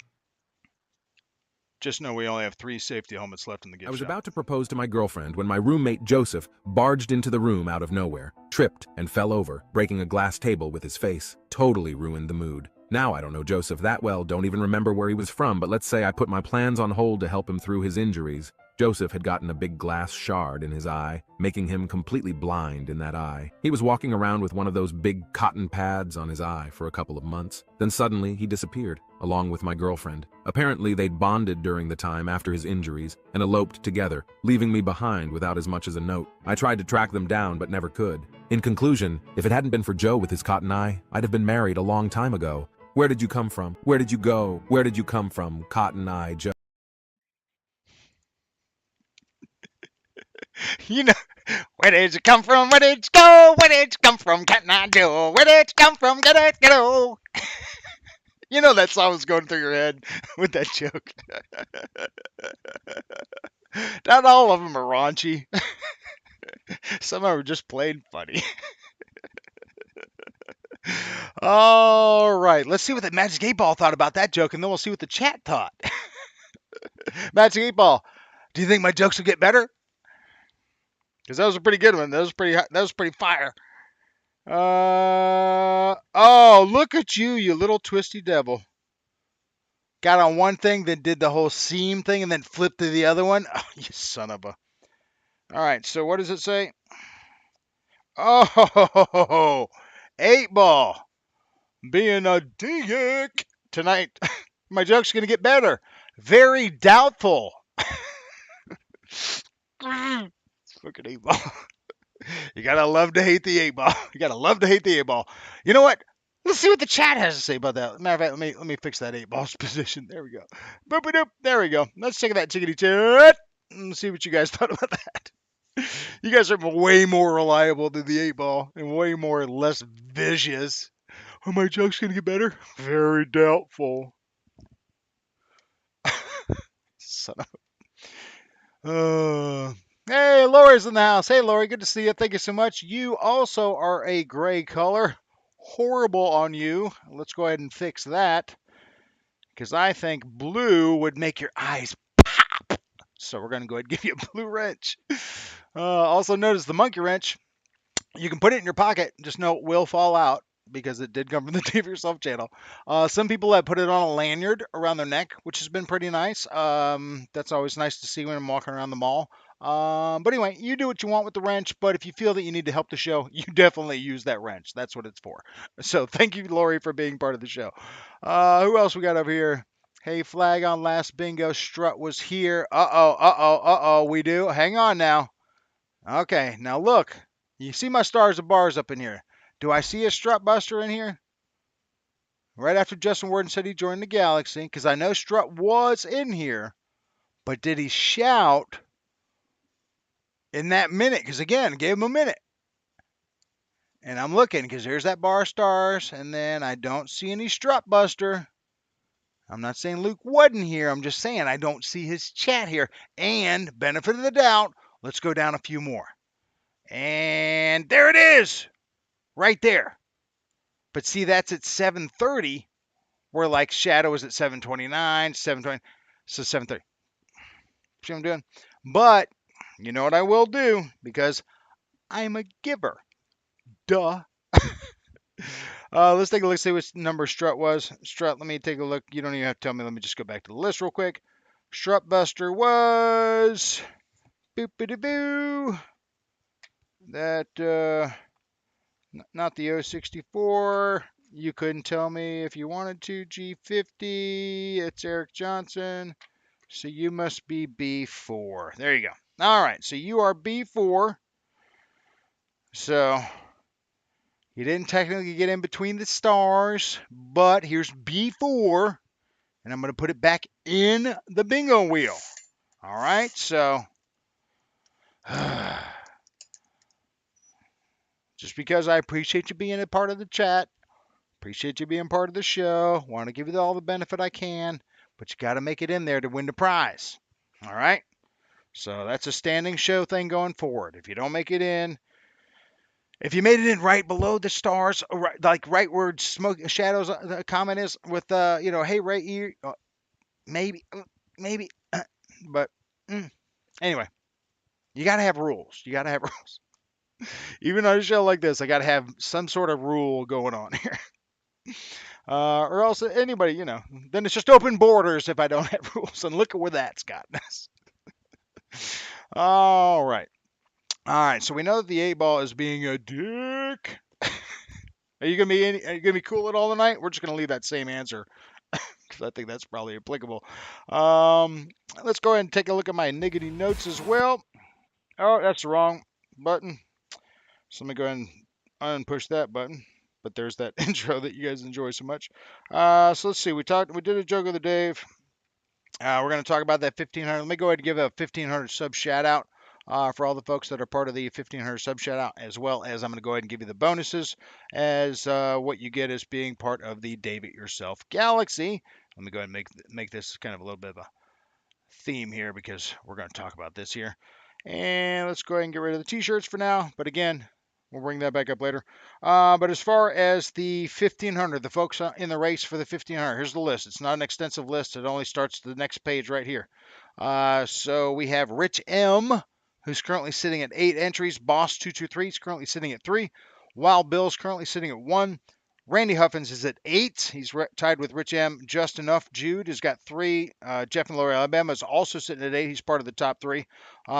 Just know we only have 3 safety helmets left in the gift I was shop. about to propose to my girlfriend when my roommate Joseph barged into the room out of nowhere, tripped, and fell over, breaking a glass table with his face. Totally ruined the mood. Now I don't know Joseph that well, don't even remember where he was from, but let's say I put my plans on hold to help him through his injuries. Joseph had gotten a big glass shard in his eye, making him completely blind in that eye. He was walking around with one of those big cotton pads on his eye for a couple of months. Then suddenly he disappeared, along with my girlfriend. Apparently they'd bonded during the time after his injuries and eloped together, leaving me behind without as much as a note. I tried to track them down but never could. In conclusion, if it hadn't been for Joe with his cotton eye, I'd have been married a long time ago. Where did you come from? Where did you go? Where did you come from, Cotton Eye Joe? You know, where did you come from? Where did you go? Where did you come from, Cotton Eye Joe? Where did you come from? Get it, get it. You know that song was going through your head with that joke. Not all of them are raunchy. Some of them are just plain funny. All right, let's see what the Magic 8 Ball thought about that joke, and then we'll see what the chat thought. Magic 8 Ball, do you think my jokes will get better? Because that was a pretty good one. That was pretty fire. Oh, look at you, you little twisty devil. Got on one thing, then did the whole seam thing, and then flipped to the other one. Oh, you son of a. All right, so what does it say? Oh, 8 Ball. Being a dick tonight. My joke's going to get better. Very doubtful. Fucking 8 Ball. You gotta love to hate the 8 Ball. You gotta love to hate the 8 Ball. You know what? Let's see what the chat has to say about that. Matter of fact, let me fix that 8 Ball's position. There we go. Boop-a-doop. There we go. Let's check that chickadee chat and see what you guys thought about that. You guys are way more reliable than the 8 Ball and way more less vicious. Are my jokes gonna get better? Very doubtful. Son of. Hey, Lori's in the house. Hey, Lori, good to see you. Thank you so much. You also are a gray color. Horrible on you. Let's go ahead and fix that because I think blue would make your eyes pop. So we're going to go ahead and give you a blue wrench. Also notice the monkey wrench. You can put it in your pocket. Just know it will fall out because it did come from the Dave Yourself channel. Some people have put it on a lanyard around their neck, which has been pretty nice. That's always nice to see when I'm walking around the mall. But anyway, you do what you want with the wrench, but if you feel that you need to help the show, you definitely use that wrench. That's what it's for. So thank you, Lori, for being part of the show. Who else we got over here? Hey, flag on last bingo. Strut was here. Uh-oh. We do. Hang on now. Okay, now look. You see my stars and bars up in here. Do I see a Strut Buster in here? Right after Justin Worden said he joined the Galaxy, because I know Strut was in here, but did he shout in that minute, because again, gave him a minute. And I'm looking because there's that bar of stars, and then I don't see any strut buster. I'm not saying Luke wasn't here. I'm just saying I don't see his chat here. And benefit of the doubt, let's go down a few more. And there it is, right there. But see, that's at 7:30, where like Shadow is at 7:29, 7:20, so 7:30. See what I'm doing? But you know what I will do because I'm a giver. Duh. Let's take a look, see what number Strut was. Strut, let me take a look. You don't even have to tell me. Let me just go back to the list real quick. Strut Buster was boop-a-doo-boo. That, not the 064. You couldn't tell me if you wanted to. G50. It's Eric Johnson. So you must be B4. There you go. All right. So you are B4. So you didn't technically get in between the stars, but here's B4. And I'm going to put it back in the bingo wheel. All right, so just because I appreciate you being a part of the chat, appreciate you being part of the show, want to give you all the benefit I can, but you got to make it in there to win the prize. All right, so that's a standing show thing going forward. If you don't make it in, if you made it in right below the stars, like right where Smoke Shadows the comment is with hey right here, maybe, but anyway. You got to have rules. You got to have rules. Even on a show like this, I got to have some sort of rule going on here. Or else anybody, then it's just open borders if I don't have rules. And look at where that's gotten us. All right. All right. So we know that the 8-ball is being a dick. Are you gonna be cool at all tonight? We're just gonna leave that same answer because I think that's probably applicable. Let's go ahead and take a look at my niggity notes as well. Oh, that's the wrong button. So let me go ahead and unpush that button. But there's that intro that you guys enjoy so much. So let's see. We did a joke of the day. We're going to talk about that 1500. Let me go ahead and give a 1500 sub shout out for all the folks that are part of the 1500 sub shout out, as well as I'm going to go ahead and give you the bonuses as what you get as being part of the Dave It Yourself Galaxy. Let me go ahead and make this kind of a little bit of a theme here because we're going to talk about this here. And let's go ahead and get rid of the t-shirts for now. But again, we'll bring that back up later. But as far as the 1500, the folks in the race for the 1500, here's the list. It's not an extensive list. It only starts the next page right here. So we have Rich M, who's currently sitting at 8 entries. Boss 223 is currently sitting at 3. Wild Bill's currently sitting at 1. Randy Huffins is at 8. He's tied with Rich M. Just Enough Jude has got 3. Jeff in Lower Alabama is also sitting at 8. He's part of the top 3.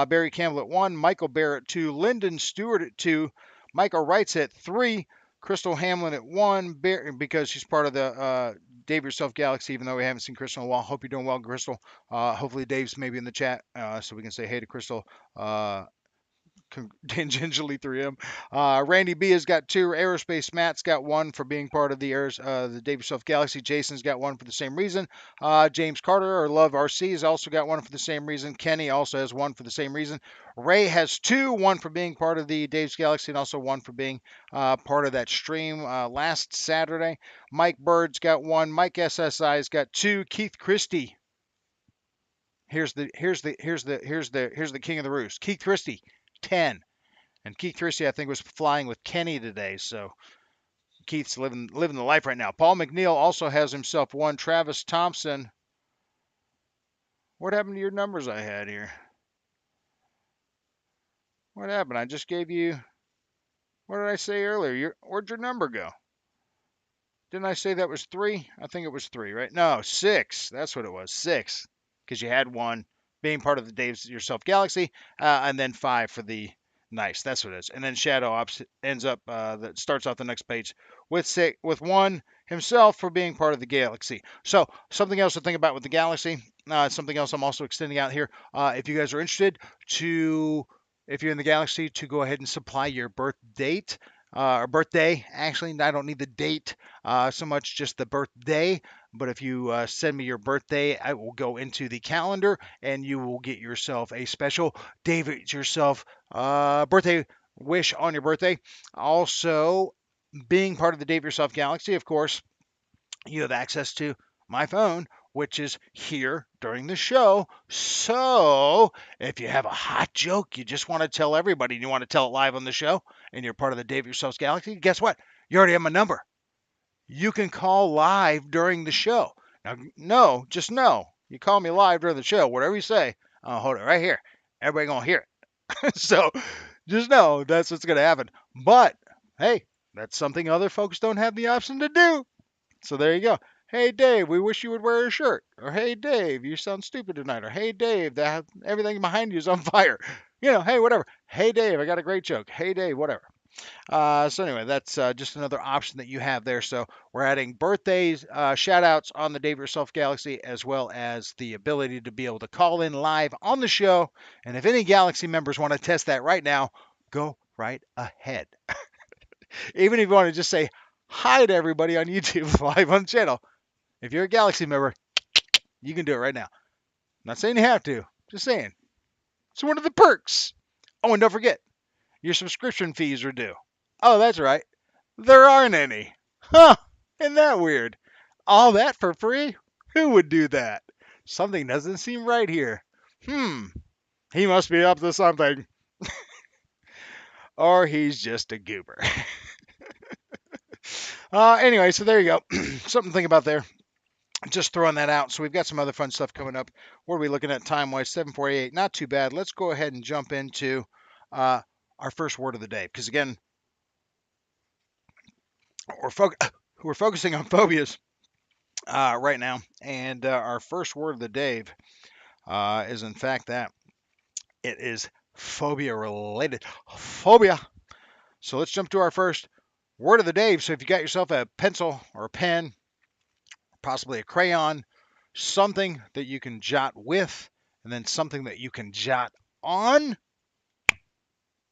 Barry Campbell at 1. Michael Bear at 2. Lyndon Stewart at 2. Michael Wright's at 3. Crystal Hamlin at 1 because she's part of the Dave Yourself Galaxy, even though we haven't seen Crystal in a while. Hope you're doing well, Crystal. Hopefully Dave's maybe in the chat so we can say hey to Crystal. Tangentially 3M. Randy B has got 2. Aerospace Matt's got 1 for being part of the Dave Yourself Galaxy. Jason's got 1 for the same reason. James Carter or Love RC has also got 1 for the same reason. Kenny also has 1 for the same reason. Ray has 2, 1 for being part of the Dave's Galaxy and also 1 for being part of that stream last Saturday. Mike Bird's got 1. Mike SSI's got 2. Keith Christie. Here's the king of the roost. Keith Christie, 10. And Keith Christie, I think, was flying with Kenny today. So Keith's living the life right now. Paul McNeil also has himself 1. Travis Thompson. What happened to your numbers I had here? What happened? I just gave you. What did I say earlier? Where'd your number go? Didn't I say that was 3? I think it was 3, right? No, 6. That's what it was. 6. Because you had 1 being part of the Dave Yourself Galaxy, and then 5 for the Nice. That's what it is. And then Shadow Ops ends up that starts off the next page with 1 himself for being part of the Galaxy. So something else to think about with the Galaxy. Something else I'm also extending out here. If you guys are interested if you're in the Galaxy, to go ahead and supply your birth date. or birthday. Actually, I don't need the date so much, just the birthday. But if you send me your birthday, I will go into the calendar and you will get yourself a special David yourself birthday wish on your birthday. Also, being part of the Dave Yourself Galaxy, of course, you have access to my phone, which is here during the show. So if you have a hot joke you just want to tell everybody and you want to tell it live on the show and you're part of the Dave Yourselves Galaxy, guess what? You already have my number. You can call live during the show. Now, no, just no. You call me live during the show, whatever you say, I'll hold it right here. Everybody gonna hear it. So just know that's what's gonna happen. But hey, that's something other folks don't have the option to do. So there you go. Hey Dave, we wish you would wear a shirt. Or hey Dave, you sound stupid tonight. Or hey Dave, that everything behind you is on fire. Hey, whatever. Hey Dave, I got a great joke. Hey Dave, whatever. So anyway, that's just another option that you have there. So we're adding birthdays, shout outs on the Dave Yourself Galaxy, as well as the ability to be able to call in live on the show. And if any Galaxy members want to test that right now, go right ahead. Even if you want to just say hi to everybody on YouTube live on the channel, if you're a Galaxy member, you can do it right now. I'm not saying you have to, just saying. It's one of the perks. Oh, and don't forget, your subscription fees are due. Oh, that's right. There aren't any. Huh, isn't that weird? All that for free? Who would do that? Something doesn't seem right here. He must be up to something. Or he's just a goober. Anyway, so there you go. Something to think about there. Just throwing that out. So we've got some other fun stuff coming up. What are we looking at time-wise? 7:48. Not too bad. Let's go ahead and jump into our first word of the day. Because again, we're focusing on phobias right now. And our first word of the day is in fact that it is phobia related. Phobia. So let's jump to our first word of the day. So if you got yourself a pencil or a pen, possibly a crayon, something that you can jot with, and then something that you can jot on,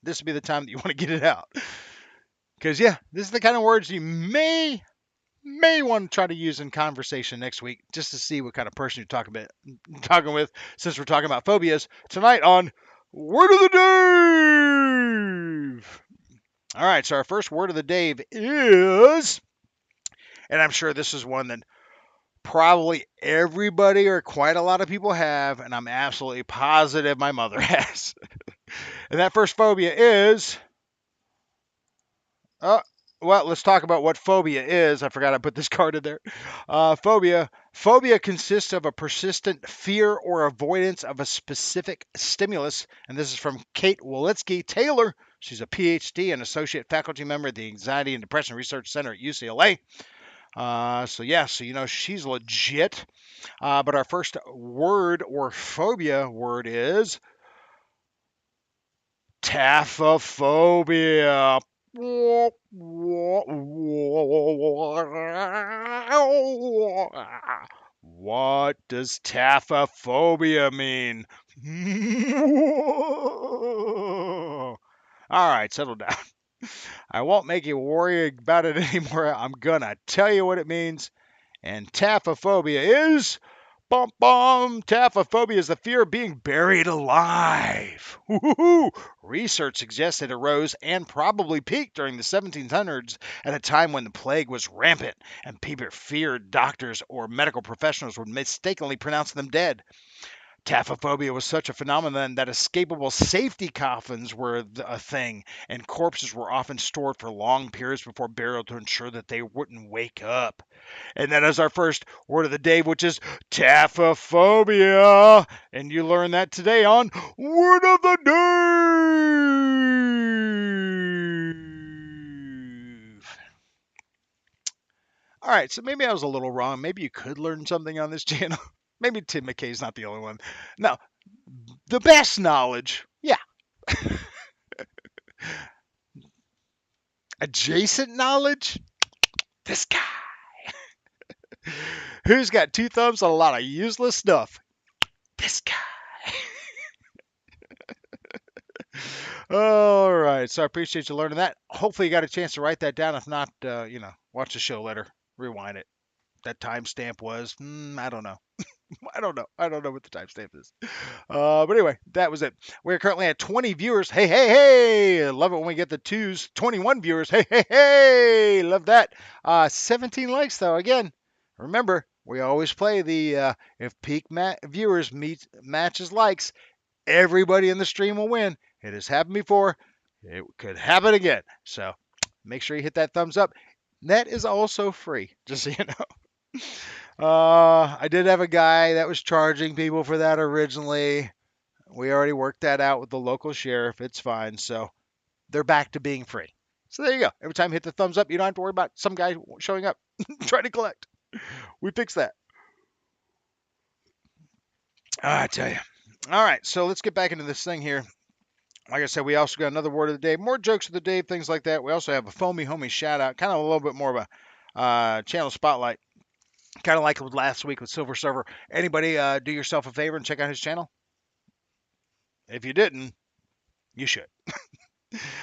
this would be the time that you want to get it out. Because, yeah, this is the kind of words you may want to try to use in conversation next week just to see what kind of person you're talking with, since we're talking about phobias tonight on Word of the Dave. All right, so our first word of the Dave is, and I'm sure this is one that probably everybody or quite a lot of people have, and I'm absolutely positive my mother has. And that first phobia is, well, let's talk about what phobia is. I forgot I put this card in there. Phobia consists of a persistent fear or avoidance of a specific stimulus. And this is from Kate Wolitsky Taylor. She's a PhD and associate faculty member at the Anxiety and Depression Research Center at UCLA. So she's legit. But our first word or phobia word is taphophobia. What does taphophobia mean? All right, settle down. I won't make you worry about it anymore. I'm gonna tell you what it means. And taphophobia is, bum bum, taphophobia is the fear of being buried alive. Woo-hoo-hoo. Research suggests it arose and probably peaked during the 1700s at a time when the plague was rampant and people feared doctors or medical professionals would mistakenly pronounce them dead. Taphophobia was such a phenomenon that escapable safety coffins were a thing, and corpses were often stored for long periods before burial to ensure that they wouldn't wake up. And that is our first word of the day, which is taphophobia. And you learned that today on Word of the Day. All right, so maybe I was a little wrong. Maybe you could learn something on this channel. Maybe Tim McKay's not the only one. No, the best knowledge, yeah. Adjacent knowledge, this guy. Who's got two thumbs on a lot of useless stuff? This guy. All right. So I appreciate you learning that. Hopefully you got a chance to write that down. If not, watch the show later. Rewind it. That timestamp was, I don't know. I don't know. I don't know what the timestamp is. But anyway, that was it. We're currently at 20 viewers. Hey, hey, hey. Love it when we get the twos. 21 viewers. Hey, hey, hey. Love that. 17 likes, though. Again, remember, we always play the if peak viewers matches likes, everybody in the stream will win. It has happened before. It could happen again. So make sure you hit that thumbs up. That is also free, just so you know. I did have a guy that was charging people for that originally. We already worked that out with the local sheriff. It's fine. So they're back to being free. So there you go. Every time you hit the thumbs up, you don't have to worry about some guy showing up trying to collect. We fixed that. I tell you. All right. So let's get back into this thing here. Like I said, we also got another word of the day, more jokes of the day, things like that. We also have a Foamie Homie shout out, kind of a little bit more of a channel spotlight, kind of like last week with Silver Server. Anybody do yourself a favor and check out his channel? If you didn't, you should.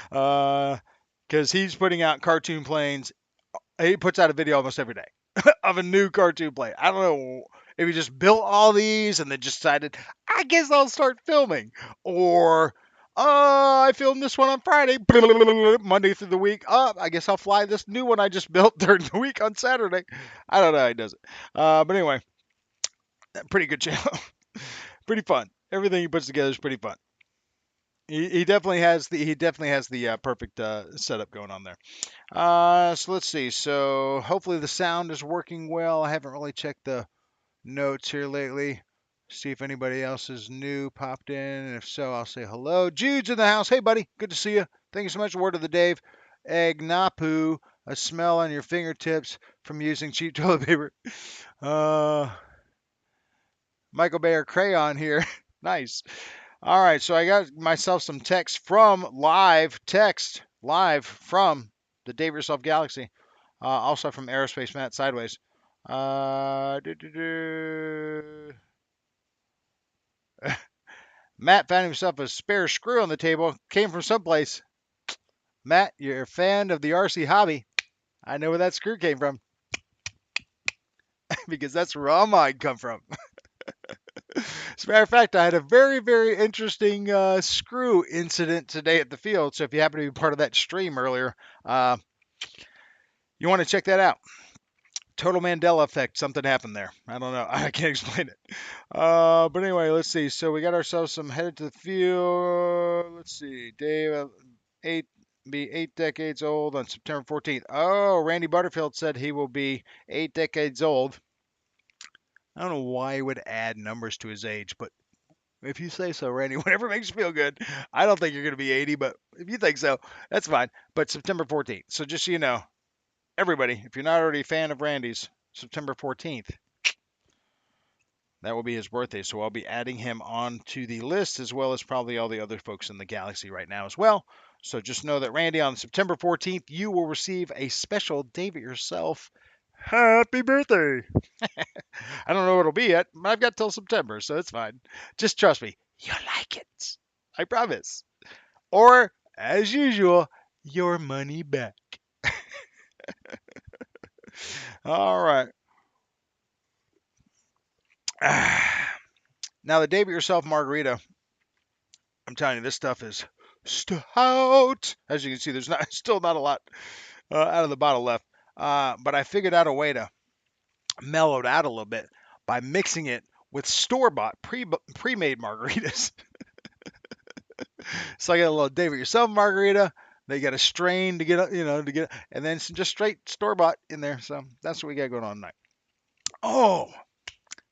Because he's putting out cartoon planes. He puts out a video almost every day of a new cartoon plane. I don't know if he just built all these and then just decided, I guess I'll start filming. Or, I filmed this one on Friday, Monday through the week. I guess I'll fly this new one I just built during the week on Saturday. I don't know how he does it. But anyway, pretty good channel. Pretty fun. Everything he puts together is pretty fun. He definitely has the perfect setup going on there. So let's see. So hopefully the sound is working well. I haven't really checked the notes here lately. See if anybody else is new popped in, and if so, I'll say hello. Jude's in the house. Hey, buddy. Good to see you. Thank you so much. Word of the Dave. Egnapu, a smell on your fingertips from using cheap toilet paper. Michael Bayer crayon here. Nice. All right, so I got myself some text from live from the Dave Yourself Galaxy, also from Aerospace Matt Sideways. Matt found himself a spare screw on the table. Came from someplace. Matt, you're a fan of the RC hobby. I know where that screw came from because that's where all mine come from. As a matter of fact, I had a very, very interesting screw incident today at the field. So if you happen to be part of that stream earlier, you want to check that out. Total Mandela effect. Something happened there. I don't know. I can't explain it. But anyway, let's see. So we got ourselves some headed to the field. Let's see. Dave, 8 decades old on September 14th. Oh, Randy Butterfield said he will be 8 decades old. I don't know why he would add numbers to his age, but if you say so, Randy, whatever makes you feel good. I don't think you're going to be 80, but if you think so, that's fine. But September 14th. So just so you know, everybody, if you're not already a fan of Randy's, September 14th, that will be his birthday. So I'll be adding him onto the list as well as probably all the other folks in the galaxy right now as well. So just know that Randy, on September 14th, you will receive a special Dave It Yourself happy birthday. I don't know what it'll be yet, but I've got till September, so it's fine. Just trust me. You'll like it. I promise. Or, as usual, your money back. All right. Now, the Dave It Yourself margarita, I'm telling you, this stuff is stout. As you can see, there's still not a lot out of the bottle left. But I figured out a way to mellow it out a little bit by mixing it with store-bought pre-made margaritas. So I got a little Dave It Yourself margarita. They got a strain to get, and then some just straight store-bought in there. So that's what we got going on tonight. Oh,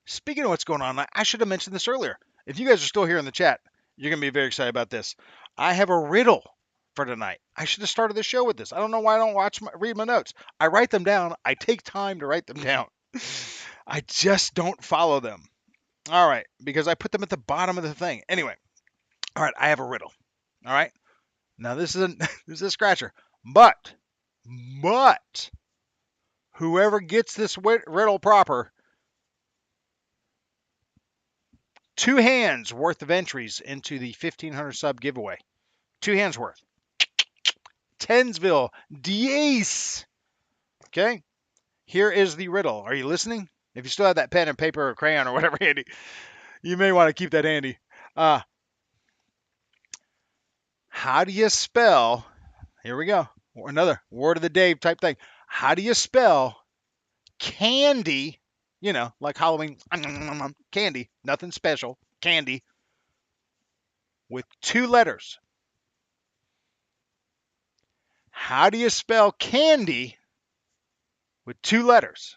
speaking of what's going on, I should have mentioned this earlier. If you guys are still here in the chat, you're going to be very excited about this. I have a riddle for tonight. I should have started the show with this. I don't know why I don't read my notes. I write them down. I take time to write them down. I just don't follow them. All right, because I put them at the bottom of the thing. Anyway, all right, I have a riddle. All right, now this is a scratcher, but whoever gets this riddle proper, 2 hands worth of entries into the 1,500 sub giveaway. 2 hands worth. Tensville, Diace. Okay, here is the riddle. Are you listening? If you still have that pen and paper or crayon or whatever handy, you may want to keep that handy. How do you spell? Here we go. Another word of the day type thing. How do you spell candy? You know, like Halloween candy. Nothing special. Candy with 2 letters. How do you spell candy with 2 letters?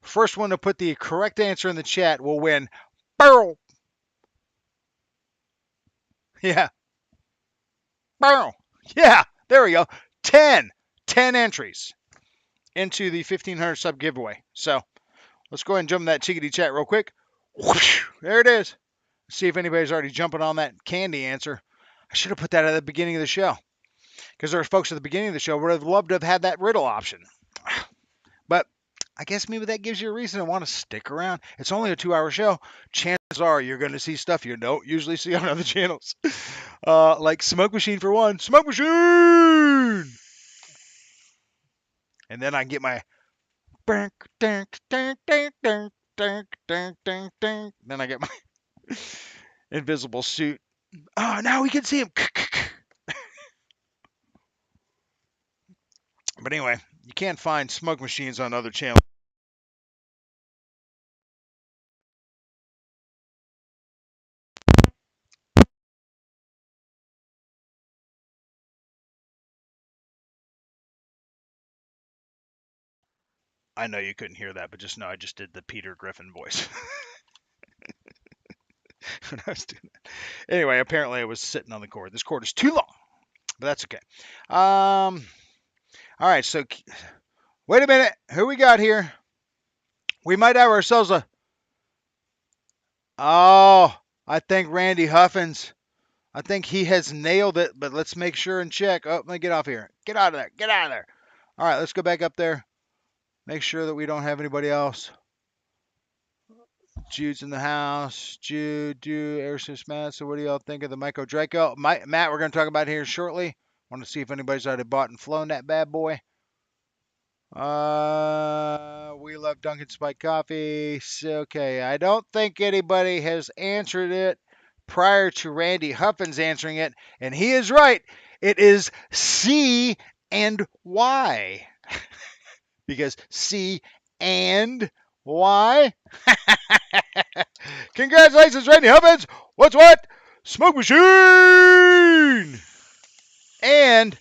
First one to put the correct answer in the chat will win. Burl. Yeah. Burl. Yeah. There we go. 10 entries into the 1,500 sub giveaway. So let's go ahead and jump in that chickadee chat real quick. Whoosh, there it is. See if anybody's already jumping on that candy answer. I should have put that at the beginning of the show, because there were folks at the beginning of the show would have loved to have had that riddle option. But I guess maybe that gives you a reason to want to stick around. It's only a 2-hour show. Chances are you're going to see stuff you don't usually see on other channels. Like Smoke Machine for one. Smoke Machine! And then I can get my... Then I get my invisible suit. Oh, now we can see him. But anyway, you can't find Smoke Machines on other channels. I know you couldn't hear that, but just know I just did the Peter Griffin voice when I was doing that. Anyway, apparently I was sitting on the cord. This cord is too long, but that's okay. All right, so wait a minute. Who we got here? We might have ourselves a... Oh, I think Randy Huffins. I think he has nailed it, but let's make sure and check. Oh, let me get off here. Get out of there. Get out of there. All right, let's go back up there. Make sure that we don't have anybody else. Jude's in the house. Jude, Airsis, Matt. So what do y'all think of the Michael Draco? Matt, we're going to talk about here shortly. Want to see if anybody's already bought and flown that bad boy. We love Dunkin' Spike Coffee. So, okay, I don't think anybody has answered it prior to Randy Huffins answering it, and he is right. It is C and Y. Because C and Y. Congratulations, Randy Huffins. What's what? Smoke Machine. And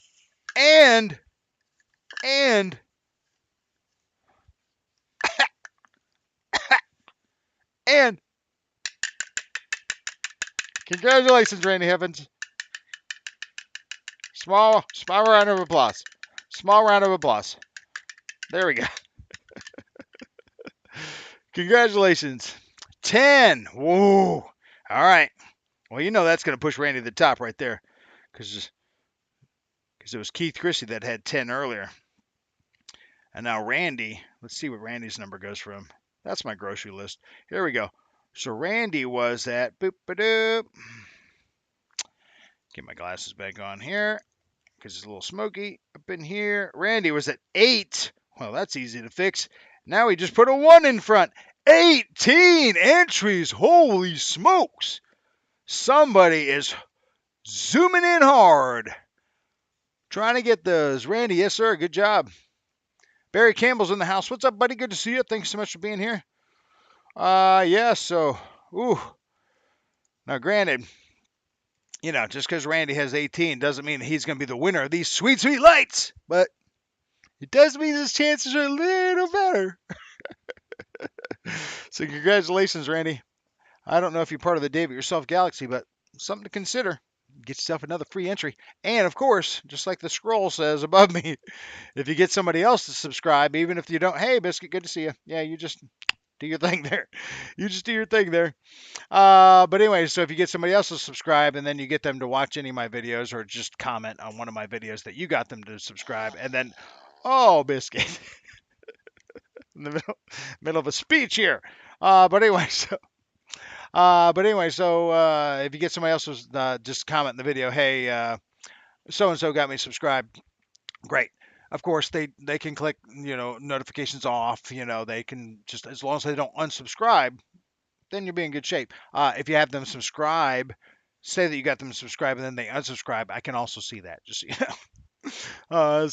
congratulations, Randy Huffins. Small round of applause. Small round of applause. There we go. Congratulations. 10. Whoa. All right. Well, you know that's going to push Randy to the top right there, because it was Keith Christie that had 10 earlier. And now Randy, let's see what Randy's number goes from. That's my grocery list. Here we go. So Randy was at boop-a-doop. Get my glasses back on here because it's a little smoky up in here. Randy was at 8. Well, that's easy to fix. Now he just put a 1 in front. 18 entries. Holy smokes. Somebody is zooming in hard. Trying to get those. Randy, yes, sir. Good job. Barry Campbell's in the house. What's up, buddy? Good to see you. Thanks so much for being here. Yeah, so, now granted, you know, just because Randy has 18 doesn't mean he's going to be the winner of these sweet, sweet lights, but it does mean his chances are a little better. So congratulations, Randy. I don't know if you're part of the David Yourself Galaxy, but something to consider. Get yourself another free entry. And, of course, just like the scroll says above me, if you get somebody else to subscribe, even if you don't, hey, Biscuit, good to see you. Yeah, you just do your thing there. You just do your thing there. But anyway, so if you get somebody else to subscribe and then you get them to watch any of my videos or just comment on one of my videos that you got them to subscribe, and then, oh, Biscuit, in the middle of a speech here. But anyway, so But anyway, so if you get somebody else who's just comment in the video, hey, so and so got me subscribed. Great. Of course, they can click notifications off. They can just, as long as they don't unsubscribe, then you'll be in good shape. If you have them subscribe, say that you got them subscribe and then they unsubscribe, I can also see that. Just so you know.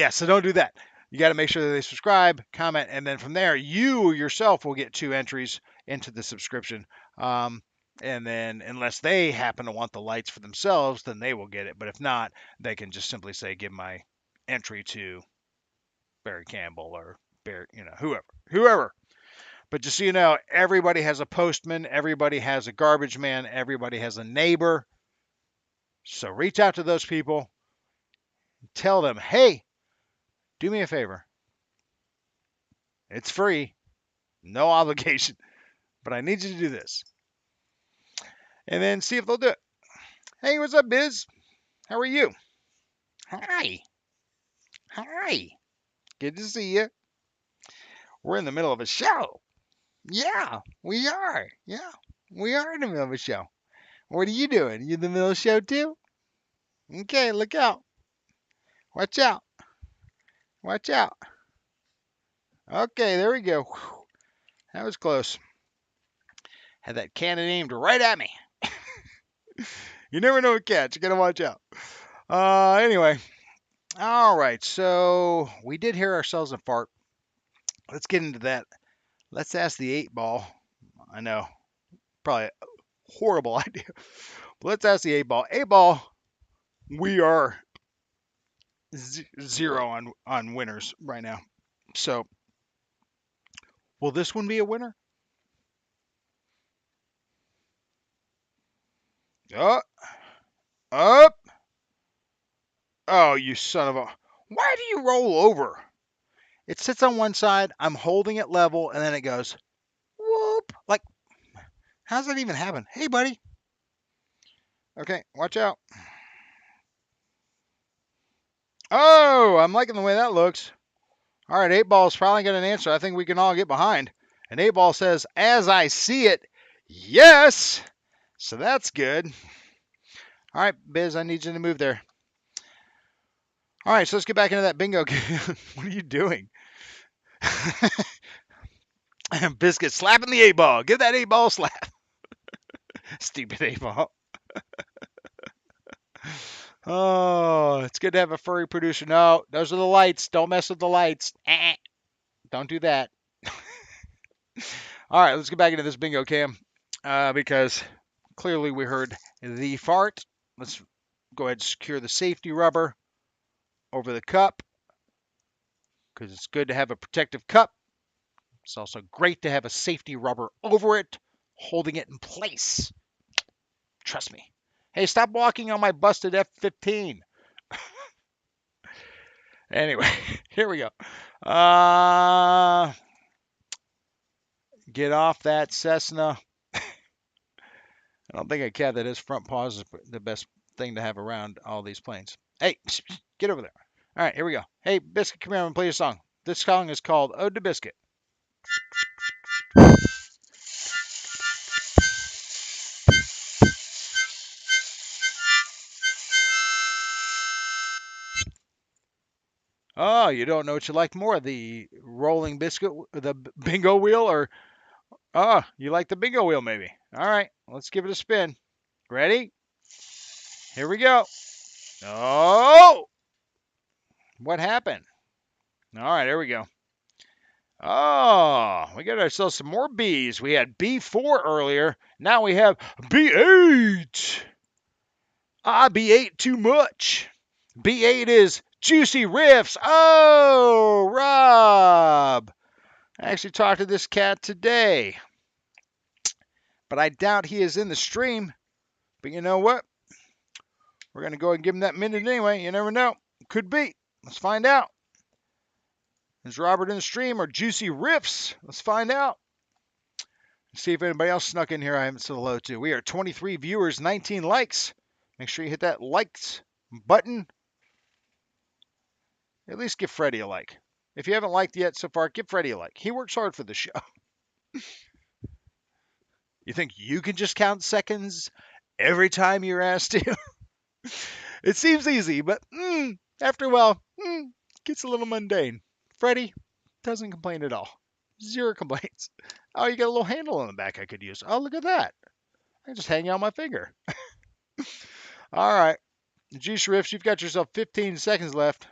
So don't do that. You got to make sure that they subscribe, comment, and then from there, you yourself will get 2 entries into the subscription. And then, unless they happen to want the lights for themselves, then they will get it. But if not, they can just simply say, "Give my entry to Barry Campbell or Barry, whoever." But just so you know, everybody has a postman, everybody has a garbage man, everybody has a neighbor. So reach out to those people, tell them, "Hey, do me a favor. It's free, no obligation, but I need you to do this." And then see if they'll do it. "Hey, what's up, Biz? How are you?" "Hi. Hi. Good to see you. We're in the middle of a show." "Yeah, we are. Yeah, we are in the middle of a show. What are you doing? You in the middle of a show too? Okay, look out. Watch out. Watch out. Okay, there we go. Whew, that was close. Had that cannon aimed right at me. You never know with cats. You gotta watch out. Anyway. All right. So we did hear ourselves a fart. Let's get into that. Let's ask the 8 ball. I know, probably a horrible idea. But let's ask the 8 ball. 8 ball, we are zero on winners right now. So will this one be a winner? Up, up. Oh, you son of a. Why do you roll over? It sits on one side. I'm holding it level, and then it goes whoop. Like, how's that even happen? Hey, buddy. Okay, watch out. Oh, I'm liking the way that looks. All right, 8 ball's finally got an answer I think we can all get behind. And 8 ball says, "As I see it, yes." So that's good. All right, Biz, I need you to move there. All right, so let's get back into that bingo game. What are you doing? Biscuit slapping the 8 ball. Give that 8 ball a slap. Stupid 8 ball. Oh, it's good to have a furry producer. No, those are the lights. Don't mess with the lights. Don't do that. All right, let's get back into this bingo cam because clearly we heard the fart. Let's go ahead and secure the safety rubber over the cup because it's good to have a protective cup. It's also great to have a safety rubber over it, holding it in place. Trust me. Hey, stop walking on my busted F-15. Anyway, here we go. Get off that Cessna. I don't think a cat that has front paws is the best thing to have around all these planes. Hey, get over there. All right, here we go. Hey, Biscuit, come here and play a song. This song is called Ode to Biscuit. Oh, you don't know what you like more, the rolling biscuit, the bingo wheel, or you like the bingo wheel maybe? All right, let's give it a spin. Ready? Here we go. Oh, what happened? All right, here we go. Oh, we got ourselves some more B's. We had B4 earlier. Now we have B8. B8 too much. B8 is Juicy Riffs. Oh, Rob. I actually talked to this cat today, but I doubt he is in the stream. But you know what? We're going to go ahead and give him that minute anyway. You never know. Could be. Let's find out. Is Robert in the stream or Juicy Riffs? Let's find out. See if anybody else snuck in here I haven't said hello to. We are 23 viewers, 19 likes. Make sure you hit that likes button. At least give Freddie a like. If you haven't liked yet so far, give Freddie a like. He works hard for the show. You think you can just count seconds every time you're asked to? It seems easy, but after a while, gets a little mundane. Freddy doesn't complain at all. Zero complaints. Oh, you got a little handle on the back I could use. Oh, look at that. I just hang out my finger. All right. G Shrifts, you've got yourself 15 seconds left.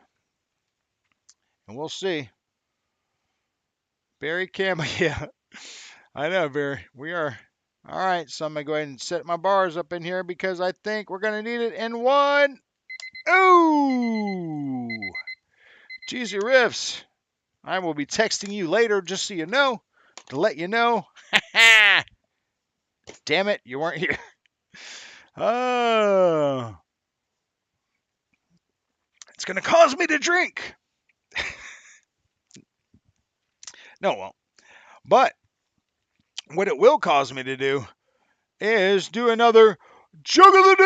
And we'll see. Barry Campbell, yeah. I know, Barry. We are. All right, so I'm going to go ahead and set my bars up in here because I think we're going to need it in one. Ooh! Cheesy Riffs. I will be texting you later just so you know, to let you know. Damn it, you weren't here. Oh. It's going to cause me to drink. No, it won't. But what it will cause me to do is do another Joke of the Day.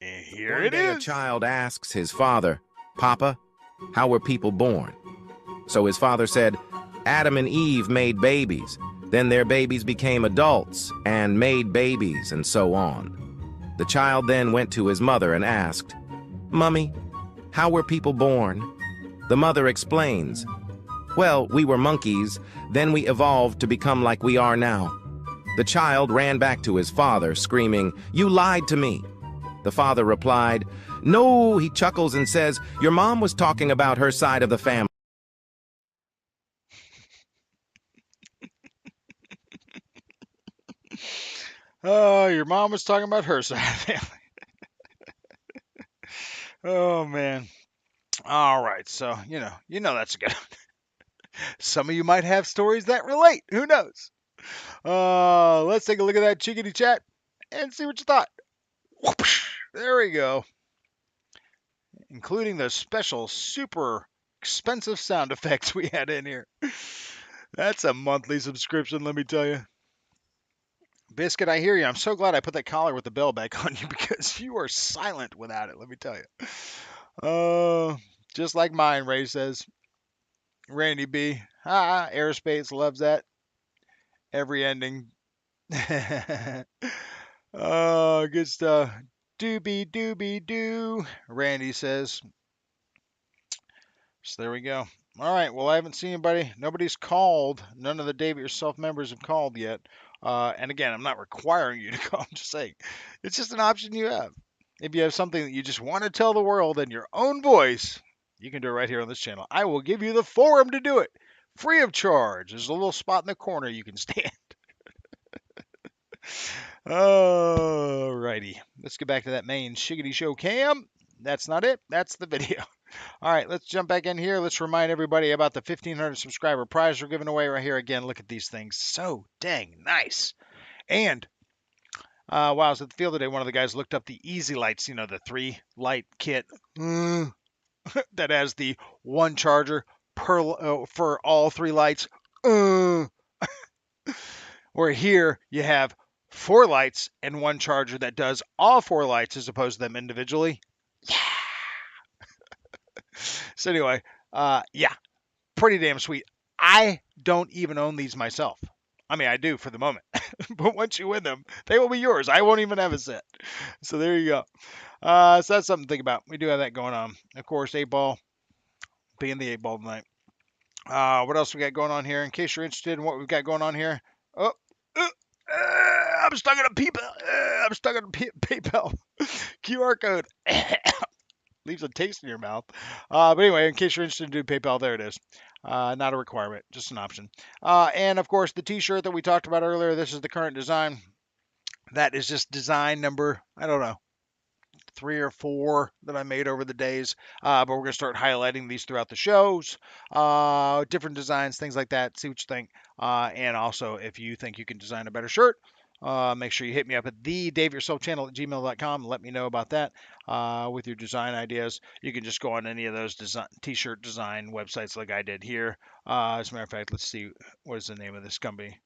And here One it day a is. child asks his father, Papa, how were people born? So his father said, Adam and Eve made babies. Then their babies became adults and made babies and so on. The child then went to his mother and asked, Mummy, how were people born? The mother explains, Well, we were monkeys, then we evolved to become like we are now. The child ran back to his father, screaming, You lied to me. The father replied, No, he chuckles and says, Your mom was talking about her side of the family. Oh, your mom was talking about her side of the family. Oh, man. All right, so, you know that's a good one. Some of you might have stories that relate. Who knows? Let's take a look at that chickadee chat and see what you thought. Whoopsh, there we go. Including the special super expensive sound effects we had in here. That's a monthly subscription, let me tell you. Biscuit, I hear you. I'm so glad I put that collar with the bell back on you because you are silent without it, let me tell you. Just like mine, Ray says. Randy B. Aerospace loves that. Every ending. Oh, good stuff. Doobie doobie doo, Randy says. So there we go. All right. Well, I haven't seen anybody. Nobody's called. None of the Dave It Yourself members have called yet. And again, I'm not requiring you to call. I'm just saying it's just an option you have. If you have something that you just want to tell the world in your own voice, you can do it right here on this channel. I will give you the forum to do it free of charge. There's a little spot in the corner you can stand. Alrighty. Let's get back to that main shiggity show cam. That's not it. That's the video. All right, let's jump back in here. Let's remind everybody about the 1,500 subscriber prize we're giving away right here. Again, look at these things. So dang nice. And while I was at the field today, one of the guys looked up the Easy Lights, the 3-light kit that has the one charger for all 3 lights. Where here you have 4 lights and one charger that does all 4 lights as opposed to them individually. Yeah. So anyway, yeah, pretty damn sweet. I don't even own these myself. I mean, I do for the moment, but once you win them, they will be yours. I won't even have a set. So there you go. So that's something to think about. We do have that going on. Of course, 8-ball being the 8-ball tonight. What else we got going on here? In case you're interested in what we've got going on here. Oh, I'm stuck in a PayPal. I'm stuck in a PayPal QR code. Leaves a taste in your mouth. But anyway, in case you're interested in doing PayPal, there it is. Not a requirement, just an option. And of course, the T-shirt that we talked about earlier. This is the current design. That is just design number, I don't know, 3 or 4 that I made over the days. But we're going to start highlighting these throughout the shows. Different designs, things like that. See what you think. And also, if you think you can design a better shirt, make sure you hit me up at the Dave Yourself channel at gmail.com and let me know about that with your design ideas. You can just go on any of those t-shirt design websites like I did here. As a matter of fact, let's see, what is the name of this company?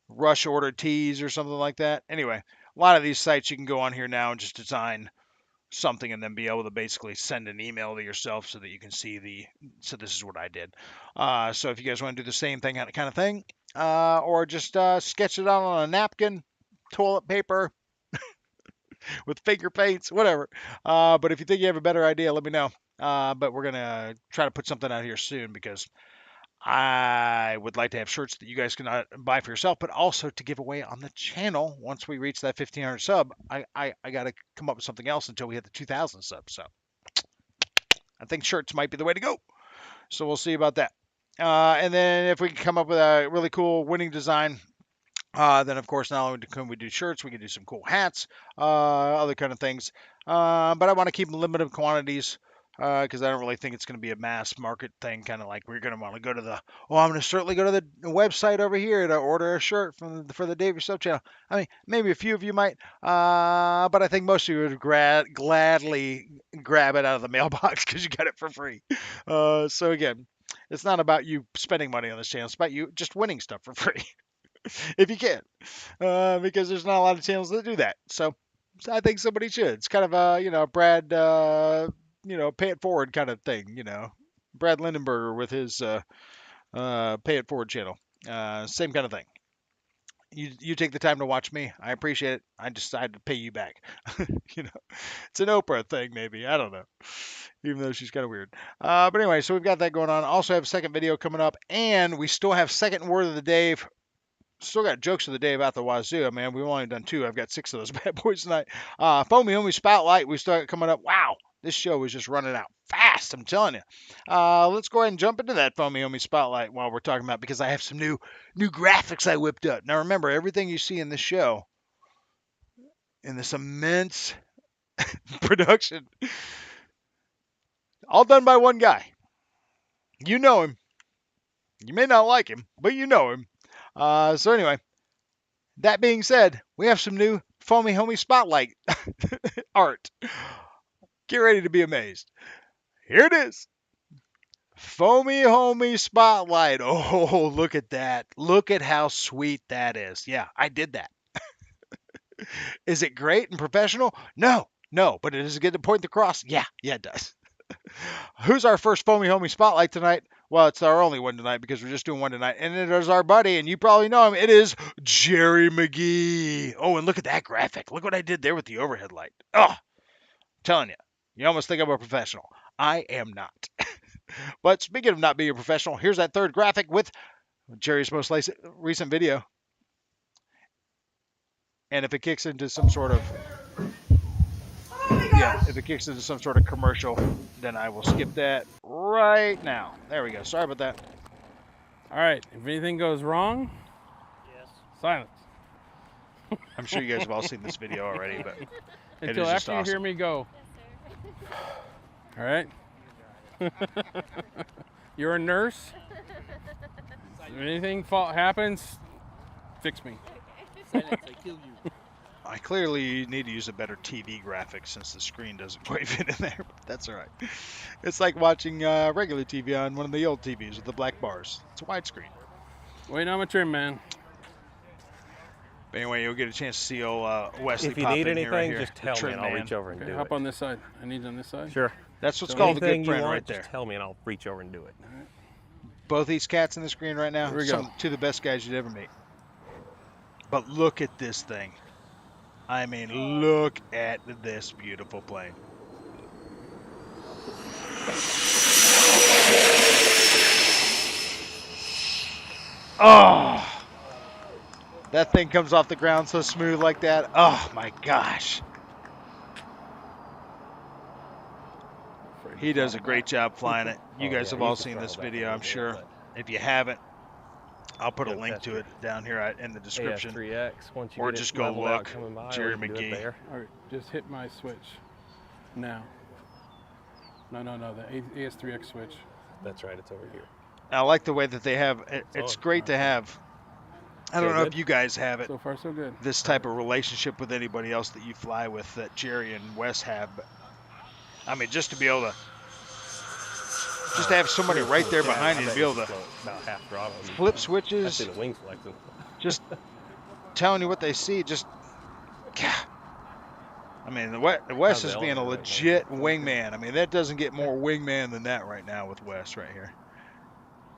Rush Order Tees or something like that. Anyway, a lot of these sites you can go on here now and just design something and then be able to basically send an email to yourself so that you can see so this is what I did. So if you guys want to do the same thing, kind of thing, or just sketch it out on a napkin, toilet paper, with finger paints, whatever. But if you think you have a better idea, let me know. But we're gonna try to put something out here soon because I would like to have shirts that you guys can buy for yourself, but also to give away on the channel once we reach that 1,500 sub. I got to come up with something else until we hit the 2,000 subs. So I think shirts might be the way to go. So we'll see about that. And then if we can come up with a really cool winning design, then of course not only can we do shirts, we can do some cool hats, other kind of things. But I want to keep them limited quantities because I don't really think it's going to be a mass market thing. Kind of like we're going to want to go to the. Oh, I'm going to certainly go to the website over here to order a shirt for the Dave Yourself channel. I mean, maybe a few of you might, but I think most of you would gladly grab it out of the mailbox because you got it for free. So again, it's not about you spending money on this channel. It's about you just winning stuff for free. If you can, because there's not a lot of channels that do that. So I think somebody should. It's kind of a Brad, pay it forward kind of thing. Brad Lindenberger with his pay it forward channel. Same kind of thing. You take the time to watch me. I appreciate it. I decided to pay you back. It's an Oprah thing, maybe. I don't know. Even though she's kind of weird. But anyway, so we've got that going on. Also have a second video coming up, and we still have second word of the day. Still got jokes of the day about the wazoo. I mean, we've only done 2. I've got 6 of those bad boys tonight. Foamie Spotlight, we still got coming up. Wow, this show is just running out fast, I'm telling you. Let's go ahead and jump into that Foamie Spotlight while we're talking about, because I have some new graphics I whipped up. Now remember, everything you see in this show, in this immense production, all done by one guy. You know him. You may not like him, but you know him. So anyway, that being said, we have some new Foamie Spotlight art. Get ready to be amazed. Here it is. Foamie Spotlight. Oh, look at that. Look at how sweet that is. Yeah, I did that. Is it great and professional? No, but does it get to point across? Yeah, it does. Who's our first Foamie Spotlight tonight? Well, it's our only one tonight because we're just doing one tonight. And it is our buddy, and you probably know him. It is Jerry McGee. Oh, and look at that graphic. Look what I did there with the overhead light. Oh, I'm telling you, you almost think I'm a professional. I am not. But speaking of not being a professional, here's that third graphic with Jerry's most recent video. And if it kicks into some sort of if it kicks into some sort of commercial, then I will skip that right now. There we go. Sorry about that. All right. If anything goes wrong, silence. I'm sure you guys have all seen this video already, but until after you hear me go. All right. You're a nurse. If anything happens, fix me. Silence, I kill you. I clearly need to use a better TV graphic since the screen doesn't quite fit in there, but that's all right. It's like watching regular TV on one of the old TVs with the black bars. It's a widescreen. Waiting on my trim, man. But anyway, you'll get a chance to see old Wesley If you pop need in anything, here, right here. just tell me and I'll reach over and Okay, do hop it. on this side. I need you on this side. Sure. That's what's So called a Anything good you friend want, right there. just tell me and I'll reach over and do it. Both these cats in the screen right now, Here we go. two of the best guys you'd ever meet. But look at this thing. I mean, look at this beautiful plane. Oh, that thing comes off the ground so smooth like that. Oh my gosh. He does a great job flying it. You guys have all seen this video, I'm sure. If you haven't, I'll put a link to it down here in the description. AS3X, once you Or get just it go leveled out look, coming by, Jerry or you can do it McGee. there. All right, just hit my switch. Now. No, the AS3X switch. That's right, it's over here. I like the way that they have. It's great to have. I don't know if you guys have it. So far, so good. This type of relationship with anybody else that you fly with that Jerry and Wes have. But I mean, just to be able to, just to have somebody right there behind you to be able to about half throttle. flip I switches, see the wing flexing. just telling you what they see. Just, I mean, Wes is being a legit wingman. I mean, that doesn't get more wingman than that right now with Wes right here.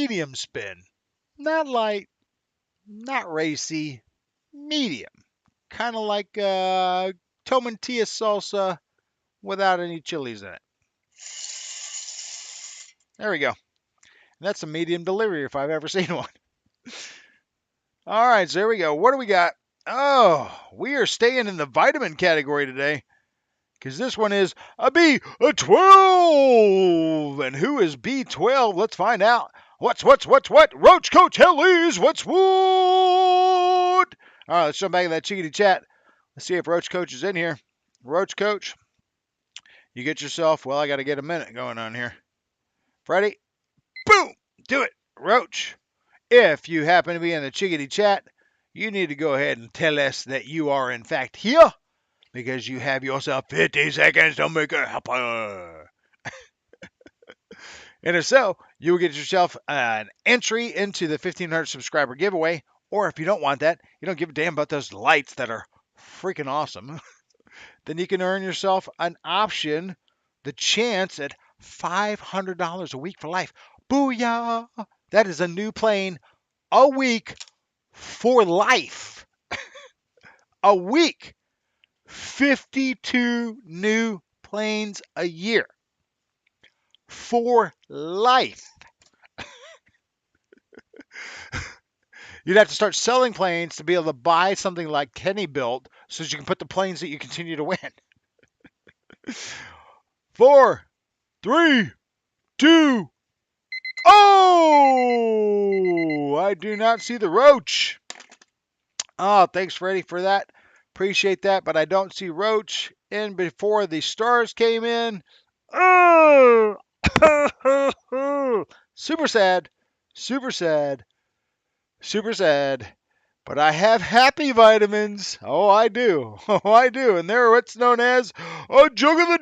medium spin. Not light, not racy, medium. Kind of like tomatilla salsa without any chilies in it. There we go. That's a medium delivery if I've ever seen one. All right, so there we go. What do we got? Oh, we are staying in the vitamin category today because this one is a B12. And who is B12? Let's find out. What? Roach Coach Hellies, what's what? All right, let's jump back to that chickadee chat. Let's see if Roach Coach is in here. Roach Coach, you get yourself, well, I got to get a minute going on here. Freddie, boom, do it. Roach, if you happen to be in the chickadee chat, you need to go ahead and tell us that you are in fact here because you have yourself 50 seconds to make it happen. And if so, you will get yourself an entry into the 1,500 subscriber giveaway. Or if you don't want that, you don't give a damn about those lights that are freaking awesome, then you can earn yourself an option, the chance at $500 a week for life. Booyah! That is a new plane a week for life. A week. 52 new planes a year. For life. You'd have to start selling planes to be able to buy something like Kenny built so that you can put the planes that you continue to win. 4, 3, 2. Oh! I do not see the Roach. Oh, thanks, Freddie, for that. Appreciate that, but I don't see Roach in before the stars came in. Oh! Super sad. Super sad. Super sad. But I have happy vitamins. Oh, I do. Oh, I do. And they're what's known as a jug of the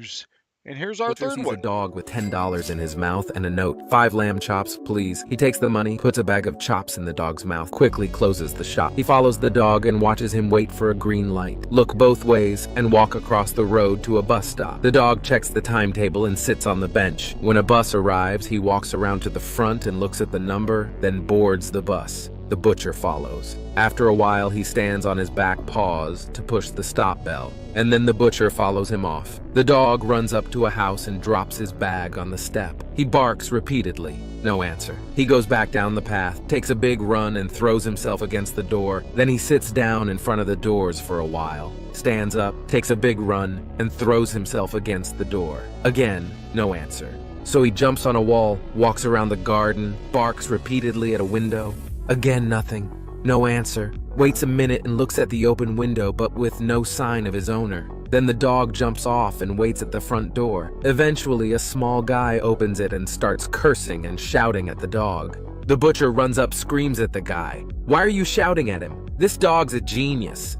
days. And here's our Butcher third sees one. a dog with $10 in his mouth and a note. 5 lamb chops, please. He takes the money, puts a bag of chops in the dog's mouth, quickly closes the shop. He follows the dog and watches him wait for a green light, look both ways, and walk across the road to a bus stop. The dog checks the timetable and sits on the bench. When a bus arrives, he walks around to the front and looks at the number, then boards the bus. The butcher follows. After a while, he stands on his back paws to push the stop bell, and then the butcher follows him off. The dog runs up to a house and drops his bag on the step. He barks repeatedly. No answer. He goes back down the path, takes a big run, and throws himself against the door. Then he sits down in front of the doors for a while, stands up, takes a big run, and throws himself against the door. Again, no answer. So he jumps on a wall, walks around the garden, barks repeatedly at a window. Again, nothing. No answer. Waits a minute and looks at the open window, but with no sign of his owner. Then the dog jumps off and waits at the front door. Eventually, a small guy opens it and starts cursing and shouting at the dog. The butcher runs up, screams at the guy. "Why are you shouting at him? This dog's a genius."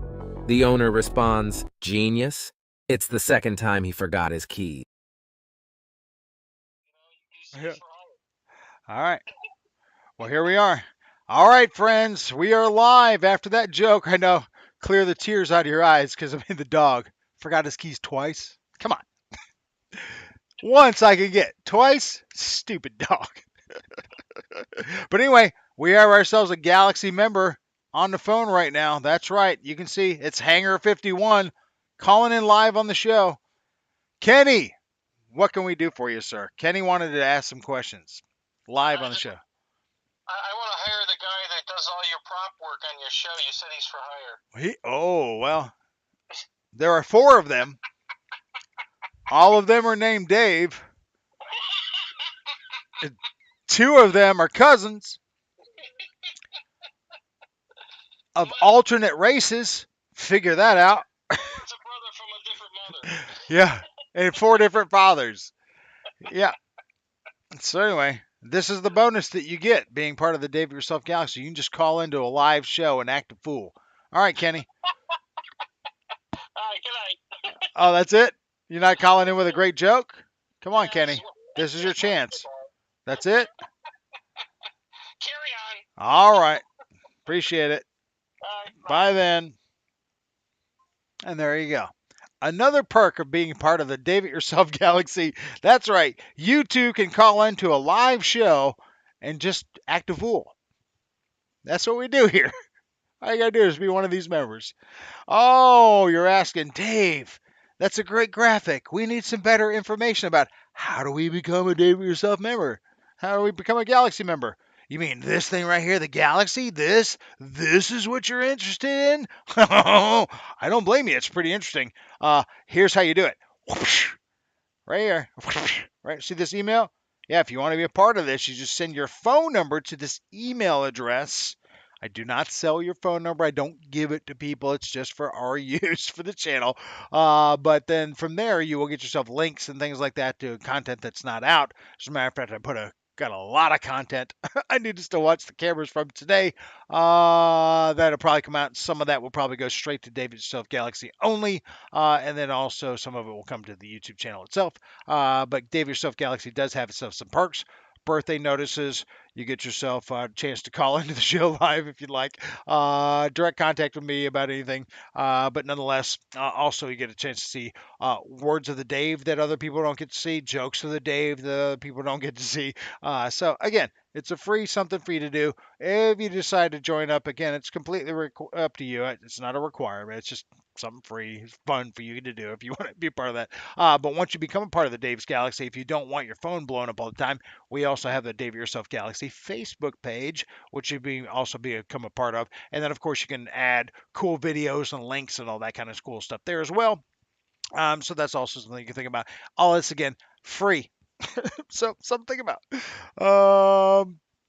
The owner responds, "Genius? It's the second time he forgot his key." Yeah. All right. Well, here we are. All right, friends, we are live after that joke. I know, clear the tears out of your eyes because I mean the dog forgot his keys twice. Come on. Once I could get, twice? Stupid dog. But anyway, we have ourselves a Galaxy member on the phone right now. That's right. You can see it's Hanger 51 calling in live on the show. Kenny, what can we do for you, sir? Kenny wanted to ask some questions live on the show. I want to hire the guy that does all your prop work on your show. You said he's for hire. Well, there are 4 of them. All of them are named Dave. 2 of them are cousins of alternate races. Figure that out. It's a brother from a different mother. Yeah, and 4 different fathers. Yeah. So anyway, this is the bonus that you get being part of the Dave Yourself Galaxy. You can just call into a live show and act a fool. All right, Kenny. All right, good night. Oh, that's it? You're not calling in with a great joke? Come on, Kenny. This is your chance. That's it? Carry on. All right. Appreciate it. All right, Bye then. And there you go. Another perk of being part of the Dave It Yourself Galaxy. That's right. You too can call into a live show and just act a fool. That's what we do here. All you got to do is be one of these members. Oh, you're asking, Dave, that's a great graphic. We need some better information about how do we become a Dave It Yourself member? How do we become a Galaxy member? You mean this thing right here, the Galaxy? This is what you're interested in? I don't blame you. It's pretty interesting. Here's how you do it. Right here. Right. See this email? Yeah, if you want to be a part of this, you just send your phone number to this email address. I do not sell your phone number. I don't give it to people. It's just for our use for the channel. But then from there, you will get yourself links and things like that to content that's not out. As a matter of fact, got a lot of content. I need to still watch the cameras from today. That'll probably come out. Some of that will probably go straight to David Yourself Galaxy only. And then also some of it will come to the YouTube channel itself. But Dave Yourself Galaxy does have itself some perks. Birthday notices. You get yourself a chance to call into the show live if you'd like. Direct contact with me about anything. But nonetheless, also you get a chance to see words of the Dave that other people don't get to see, jokes of the Dave that other people don't get to see. So again, it's a free something for you to do. If you decide to join up, again, it's completely up to you. It's not a requirement. It's just something free. It's fun for you to do if you want to be a part of that. But once you become a part of the Dave's Galaxy, if you don't want your phone blown up all the time, we also have the Dave It Yourself Galaxy Facebook page, which you become a part of. And then, of course, you can add cool videos and links and all that kind of cool stuff there as well. So that's also something you can think about. All this, again, free. So something about.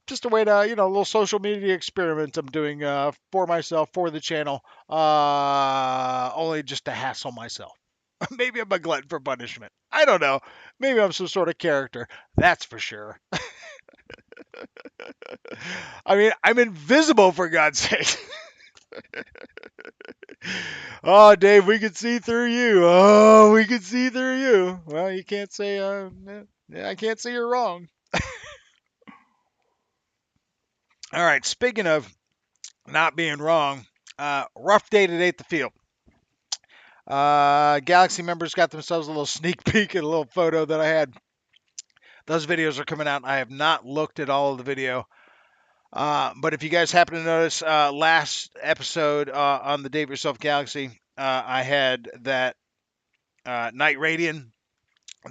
Just a way to, a little social media experiment I'm doing for myself, for the channel, only just to hassle myself. Maybe I'm a glutton for punishment. I don't know. Maybe I'm some sort of character. That's for sure. I mean, I'm invisible, for God's sake. Oh, Dave, we can see through you. Oh, we can see through you. Well, you can't say, I can't say you're wrong. All right, speaking of not being wrong, rough day today at the field. Galaxy members got themselves a little sneak peek at a little photo that I had. Those videos are coming out. I have not looked at all of the video. But if you guys happen to notice, last episode on the Dave Yourself Galaxy, I had that Night Radian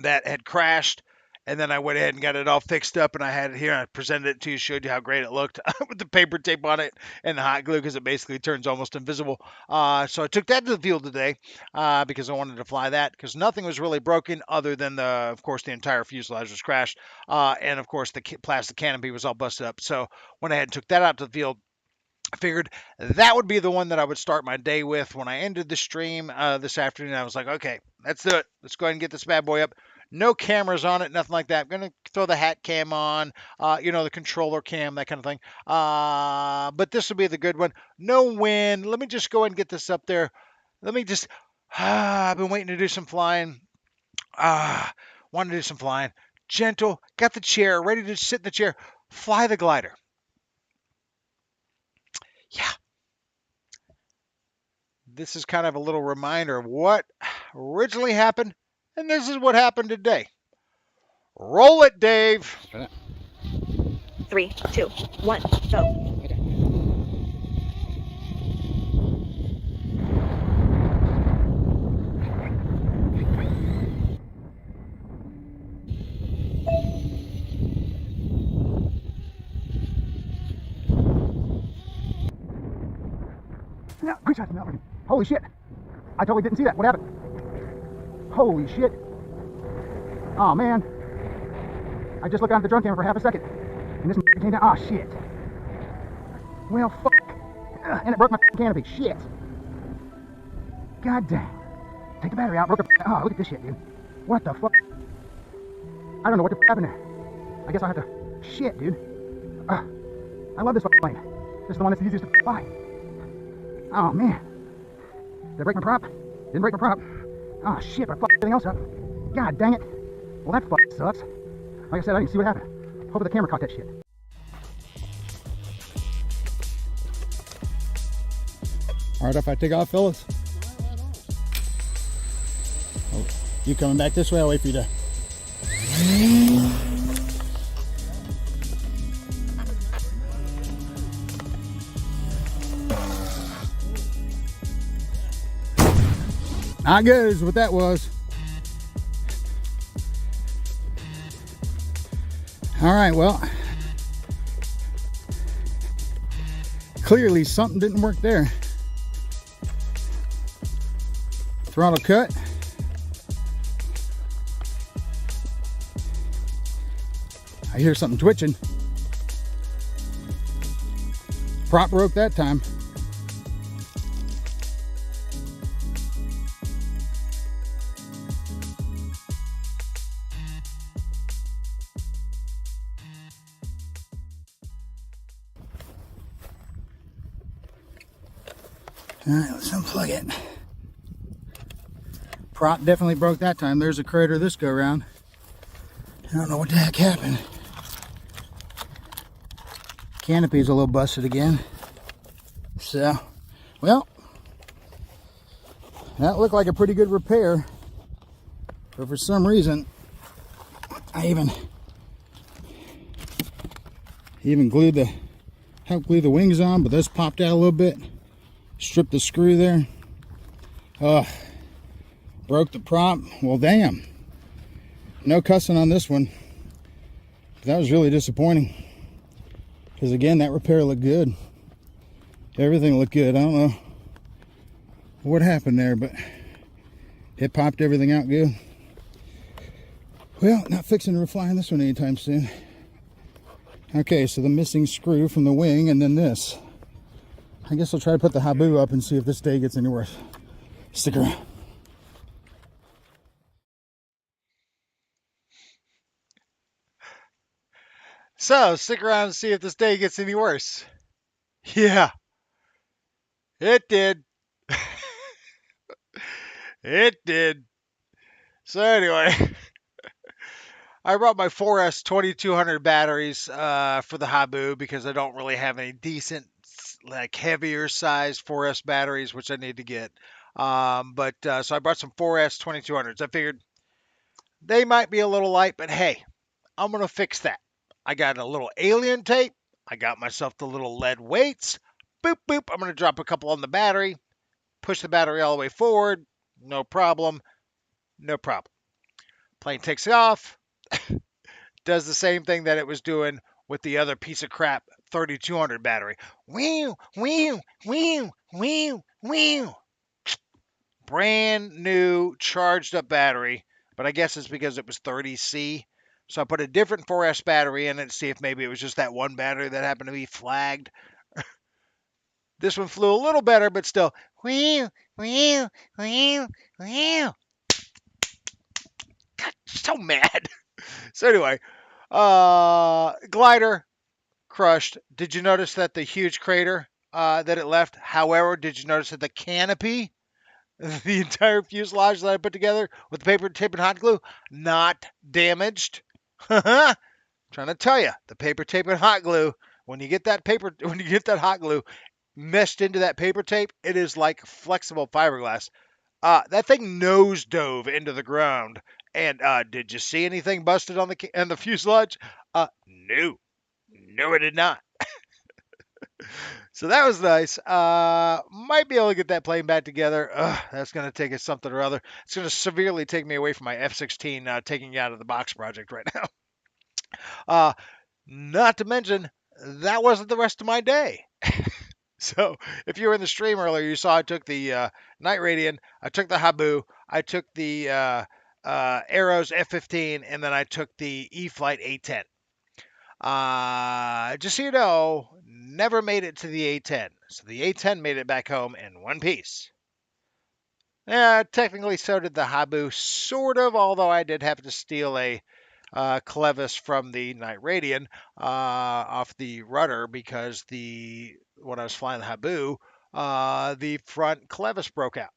that had crashed, and then I went ahead and got it all fixed up, and I had it here, and I presented it to you, showed you how great it looked with the paper tape on it and the hot glue, because it basically turns almost invisible. So I took that to the field today because I wanted to fly that, because nothing was really broken other than, of course, the entire fuselage was crashed, and, of course, the plastic canopy was all busted up. So went ahead and took that out to the field. I figured that would be the one that I would start my day with. When I ended the stream this afternoon, I was like, okay, let's do it. Let's go ahead and get this bad boy up. No cameras on it, nothing like that. I'm going to throw the hat cam on, the controller cam, that kind of thing. But this will be the good one. No wind. Let me just go ahead and get this up there. I've been waiting to do some flying. Wanted to do some flying. Gentle. Got the chair, ready to sit in the chair. Fly the glider. Yeah. This is kind of a little reminder of what originally happened, and this is what happened today. Roll it, Dave. 3, 2, 1, go. No, quick shot, not working. Holy shit. I totally didn't see that. What happened? Holy shit. Oh, man. I just looked onto the drone camera for half a second, and this came down. Oh, shit. Well, fuck. And it broke my canopy. Shit. God dang. Take the battery out. Broke the... Oh, look at this shit, dude. What the fuck? I don't know what the happened there. I guess I'll have to... Shit, dude. I love this fucking plane. This is the one that's the easiest to fly. Oh, man. Did I break my prop? Didn't break my prop. Oh, shit, but I fucked everything else up. God dang it. Well, that fucking sucks. Like I said, I didn't see what happened. Hopefully the camera caught that shit. All right, if I take off, fellas. You coming back this way? I'll wait for you to. Not good is what that was. All right, well, clearly something didn't work there. Throttle cut. I hear something twitching. Prop broke that time. All right, let's unplug it. Prop definitely broke that time. There's a crater this go around. I don't know what the heck happened. Canopy's a little busted again. So, well, that looked like a pretty good repair. But for some reason, I even helped glue the wings on, but this popped out a little bit. Stripped the screw there. Broke the prop. Well, damn. No cussing on this one. That was really disappointing. Because again, that repair looked good. Everything looked good. I don't know what happened there, but it popped everything out good. Well, not fixing to reflying this one anytime soon. Okay, so the missing screw from the wing and then this. I guess I'll try to put the Habu up and see if this day gets any worse. Stick around. So, stick around and see if this day gets any worse. Yeah, it did. It did. So anyway, I brought my 4S 2200 batteries for the Habu because I don't really have any decent, like heavier size 4S batteries, which I need to get. So I brought some 4S 2200s. I figured they might be a little light, but hey, I'm going to fix that. I got a little alien tape. I got myself the little lead weights. Boop, boop. I'm going to drop a couple on the battery. Push the battery all the way forward. No problem. No problem. Plane takes off. Does the same thing that it was doing with the other piece of crap 3200 battery. Whew, whew, whew, whew, whew. Brand new charged up battery. But I guess it's because it was 30C. So I put a different 4S battery in it to see if maybe it was just that one battery that happened to be flagged. This one flew a little better, but still. Whew, whew, whew, whew. God, so mad. So anyway, glider crushed. Did you notice that the huge crater that it left? However, did you notice that the canopy, the entire fuselage that I put together with the paper tape and hot glue, not damaged? Trying to tell you, the paper tape and hot glue. When you get that hot glue meshed into that paper tape, it is like flexible fiberglass. That thing nose dove into the ground. And did you see anything busted on the fuselage? No, I did not. So that was nice. Might be able to get that plane back together. That's going to take us something or other. It's going to severely take me away from my F-16 taking you out of the box project right now. Not to mention, that wasn't the rest of my day. So if you were in the stream earlier, you saw I took the Night Radian, I took the Habu, I took the Arrows F-15, and then I took the E-Flight A-10. Just so you know, never made it to the A-10. So the A-10 made it back home in one piece. Yeah, technically so did the Habu, sort of, although I did have to steal a clevis from the Night Radian off the rudder because when I was flying the Habu, the front clevis broke out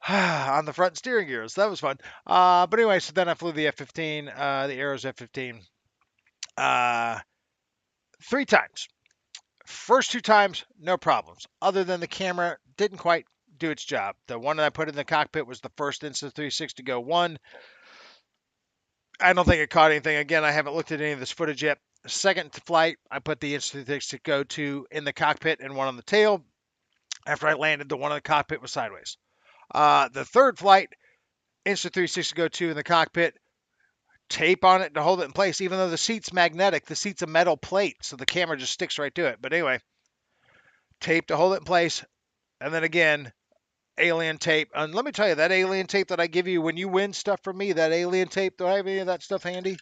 on the front steering gears. That was fun. But anyway, so then I flew the F-15, the Arrows F-15, 3 times. First 2 times, no problems. Other than the camera didn't quite do its job. The one that I put in the cockpit was the first Insta360 Go 1. I don't think it caught anything. Again, I haven't looked at any of this footage yet. Second flight, I put the Insta360 Go 2 in the cockpit and one on the tail. After I landed, the one in the cockpit was sideways. The third flight, Insta360 Go 2 in the cockpit, tape on it to hold it in place, even though the seat's magnetic. The seat's a metal plate, so the camera just sticks right to it. But anyway, tape to hold it in place. And then again, alien tape. And let me tell you, that alien tape that I give you when you win stuff from me, that alien tape, do I have any of that stuff handy?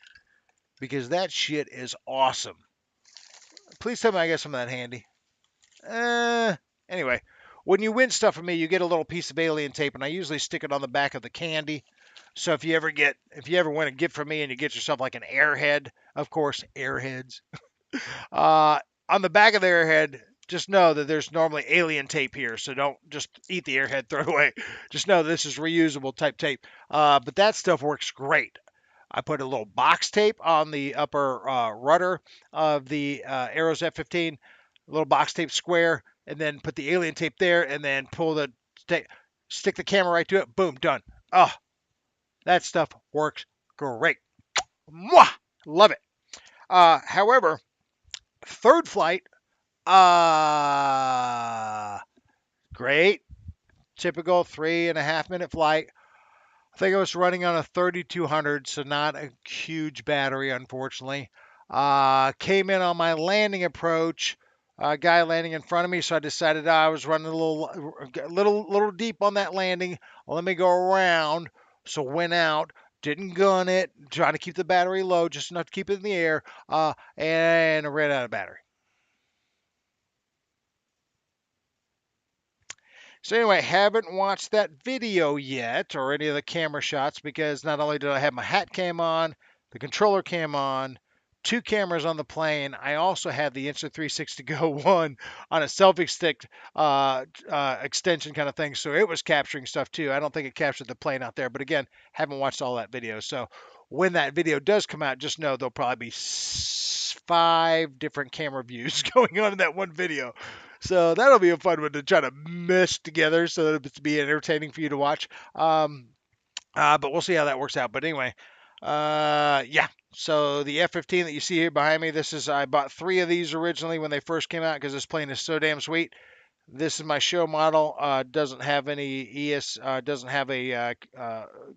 Because that shit is awesome. Please tell me I got some of that handy. Anyway, when you win stuff from me, you get a little piece of alien tape, and I usually stick it on the back of the candy. So if you ever win a gift from me and you get yourself like an airhead, of course, airheads, on the back of the airhead, just know that there's normally alien tape here. So don't just eat the airhead, throw it away. Just know this is reusable type tape. But that stuff works great. I put a little box tape on the upper rudder of the Arrows F-15, a little box tape square, and then put the alien tape there, and then pull the tape, stick the camera right to it. Boom, done. Oh, that stuff works great. Mwah! Love it. However, third flight, great. Typical 3.5-minute flight. I think I was running on a 3200, so not a huge battery, unfortunately. Came in on my landing approach, guy landing in front of me, so I decided I was running a little deep on that landing. Let me go around. So went out, didn't gun it, trying to keep the battery low, just enough to keep it in the air, and I ran out of battery. So anyway, haven't watched that video yet or any of the camera shots because not only did I have my hat cam on, the controller cam on, 2 cameras on the plane, I also had the Insta360 Go 1 on a selfie stick extension kind of thing. So it was capturing stuff too. I don't think it captured the plane out there, but again, haven't watched all that video. So when that video does come out, just know there'll probably be 5 different camera views going on in that one video. So that'll be a fun one to try to mesh together so that it's be entertaining for you to watch. But we'll see how that works out. But anyway, yeah. So the F-15 that you see here behind me, I bought 3 of these originally when they first came out because this plane is so damn sweet. This is my show model. Doesn't have any doesn't have a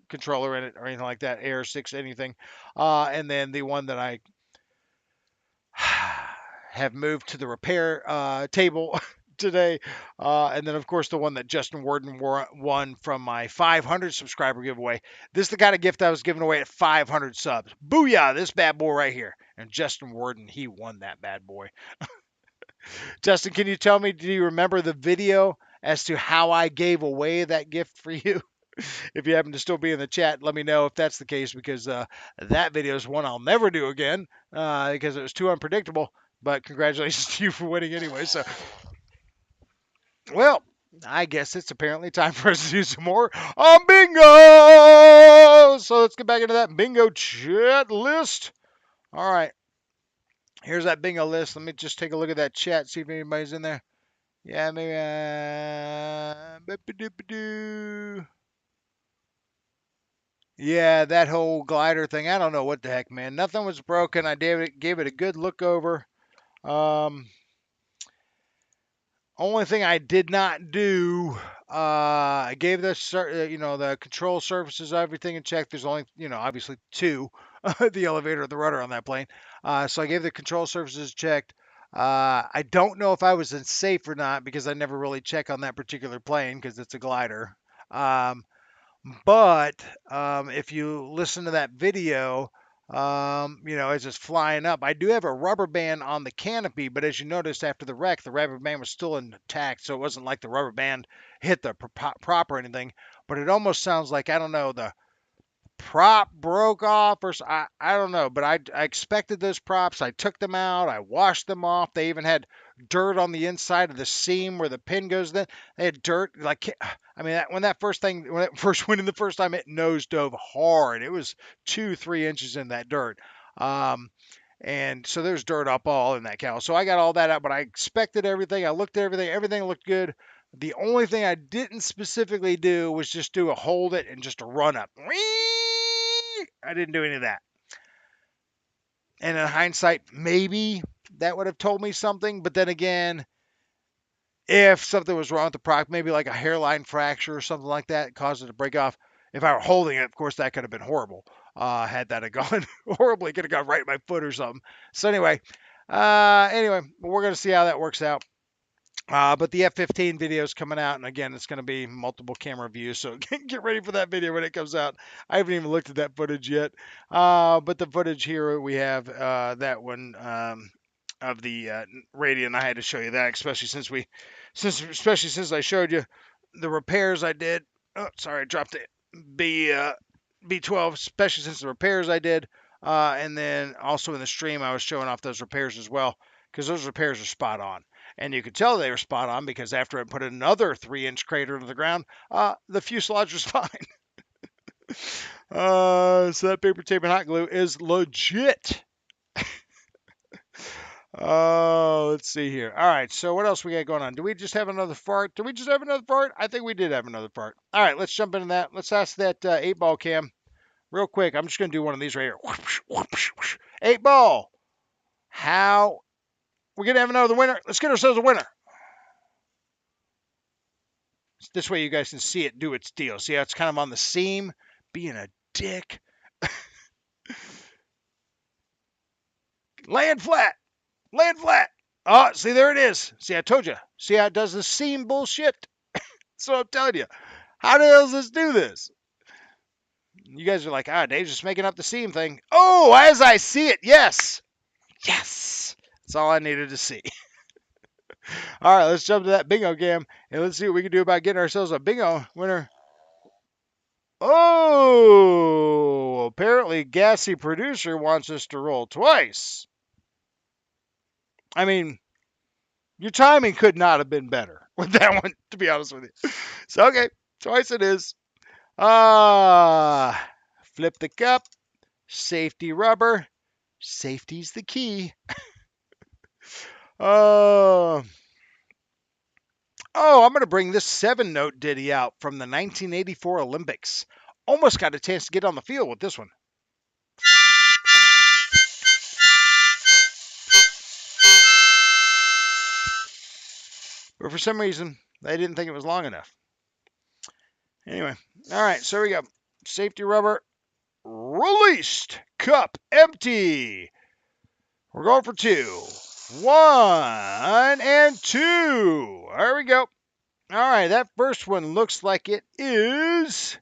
controller in it or anything like that. Air 6 anything. And then the one that I have moved to the repair table today. And then, of course, the one that Justin Worden won from my 500 subscriber giveaway. This is the kind of gift I was giving away at 500 subs. Booyah, this bad boy right here. And Justin Worden, he won that bad boy. Justin, can you tell me, do you remember the video as to how I gave away that gift for you? If you happen to still be in the chat, let me know if that's the case because that video is one I'll never do again because it was too unpredictable. But congratulations to you for winning anyway. So, well, I guess it's apparently time for us to do some more bingo. So let's get back into that bingo chat list. All right. Here's that bingo list. Let me just take a look at that chat, see if anybody's in there. Yeah, maybe. Yeah, that whole glider thing. I don't know what the heck, man. Nothing was broken. I gave it a good look over. Only thing I did not do, I gave the control surfaces, everything in check. There's only, obviously 2, the elevator, the rudder on that plane. So I gave the control surfaces checked. I don't know if I was in safe or not because I never really check on that particular plane because it's a glider. But if you listen to that video, as it's flying up, I do have a rubber band on the canopy, but as you noticed after the wreck, the rubber band was still intact, so it wasn't like the rubber band hit the prop or anything. But it almost sounds like, I don't know, the prop broke off or I don't know, but I expected those props. I took them out. I washed them off. They even had dirt on the inside of the seam where the pin goes. Then they had dirt. When it first went in the first time, it nose dove hard. It was 2-3 inches in that dirt. And so there's dirt up all in that cow. So I got all that out, but I expected everything. I looked at everything. Everything looked good. The only thing I didn't specifically do was just do a hold it and just a run up. I didn't do any of that. And in hindsight, maybe that would have told me something. But then again, if something was wrong with the product, maybe like a hairline fracture or something like that, caused it to break off. If I were holding it, of course, that could have been horrible. Had that have gone horribly, could have gone right in my foot or something. So anyway, we're going to see how that works out. But the F-15 video is coming out, and again, it's going to be multiple camera views, so get ready for that video when it comes out. I haven't even looked at that footage yet, but the footage here we have that one of the Radiant. I had to show you that, especially since I showed you the repairs I did. Oh, sorry, I dropped it. B12, especially since the repairs I did, and then also in the stream I was showing off those repairs as well, because those repairs are spot on. And you could tell they were spot on because after I put another 3-inch crater into the ground, the fuselage was fine. So that paper tape and hot glue is legit. Let's see here. All right, so what else we got going on? Do we just have another fart? Did we just have another fart? I think we did have another fart. All right, let's jump into that. Let's ask that 8-ball cam real quick. I'm just going to do one of these right here. 8-ball. How? We're going to have another winner. Let's get ourselves a winner. This way you guys can see it do its deal. See how it's kind of on the seam? Being a dick. Land flat. Land flat. Oh, see, there it is. See, I told you. See how it does the seam bullshit? That's what I'm telling you. How the hell does this do this? You guys are like, Dave's just making up the seam thing. Oh, as I see it, yes. Yes. That's all I needed to see. All right, let's jump to that bingo game, and let's see what we can do about getting ourselves a bingo winner. Oh, apparently Gassy Producer wants us to roll twice. I mean, your timing could not have been better with that one, to be honest with you. So, okay, twice it is. Flip the cup. Safety rubber. Safety's the key. I'm going to bring this 7-note ditty out from the 1984 Olympics. Almost got a chance to get on the field with this one. But for some reason, they didn't think it was long enough. Anyway, all right, so here we go. Safety rubber released. Cup empty. We're going for 2. 1 and 2. There we go. All right, that first one looks like it is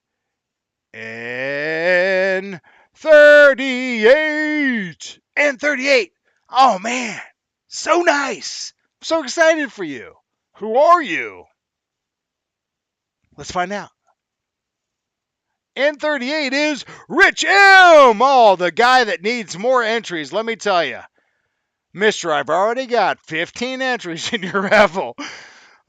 N38. N38. Oh, man. So nice. I'm so excited for you. Who are you? Let's find out. N38 is Rich M. Oh, the guy that needs more entries, let me tell you. Mister, I've already got 15 entries in your raffle.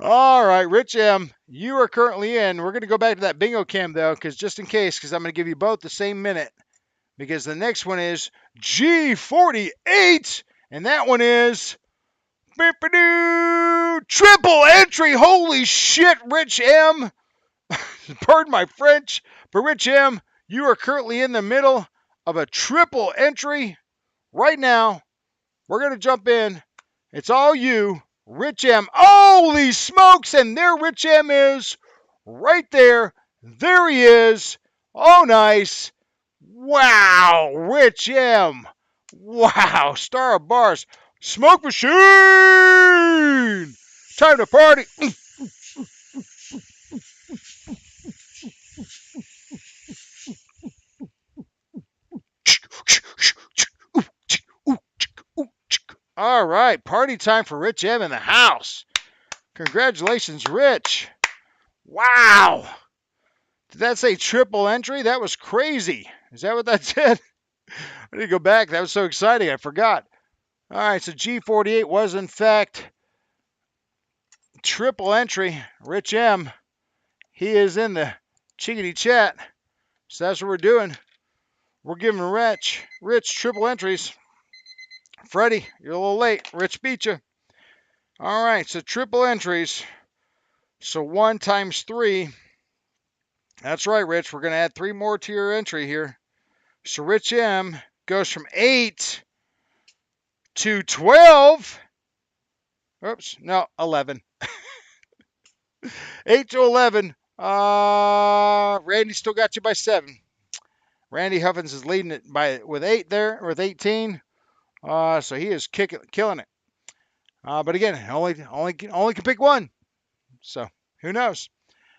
All right, Rich M., you are currently in. We're going to go back to that bingo cam, though, because just in case, because I'm going to give you both the same minute, because the next one is G48, and that one is triple entry. Holy shit, Rich M. Pardon my French, but Rich M., you are currently in the middle of a triple entry right now. We're going to jump in. It's all you, Rich M. Holy smokes, and there Rich M is right there. There he is. Oh, nice. Wow, Rich M. Wow, Star of Bars. Smoke machine. Time to party. All right, party time for Rich M in the house. Congratulations, Rich. Wow. Did that say triple entry? That was crazy. Is that what that said? I need to go back. That was so exciting. I forgot. All right, so G48 was, in fact, triple entry. Rich M. He is in the chickadee chat. So that's what we're doing. We're giving Rich triple entries. Freddie, you're a little late. Rich beat you. All right, so triple entries. So 1 times 3. That's right, Rich. We're going to add 3 more to your entry here. So Rich M goes from 8 to 12. Oops, no, 11. 8 to 11. Randy still got you by 7. Randy Huffins is leading it with 8 there, with 18. So he is killing it. But again, only can pick one. So who knows?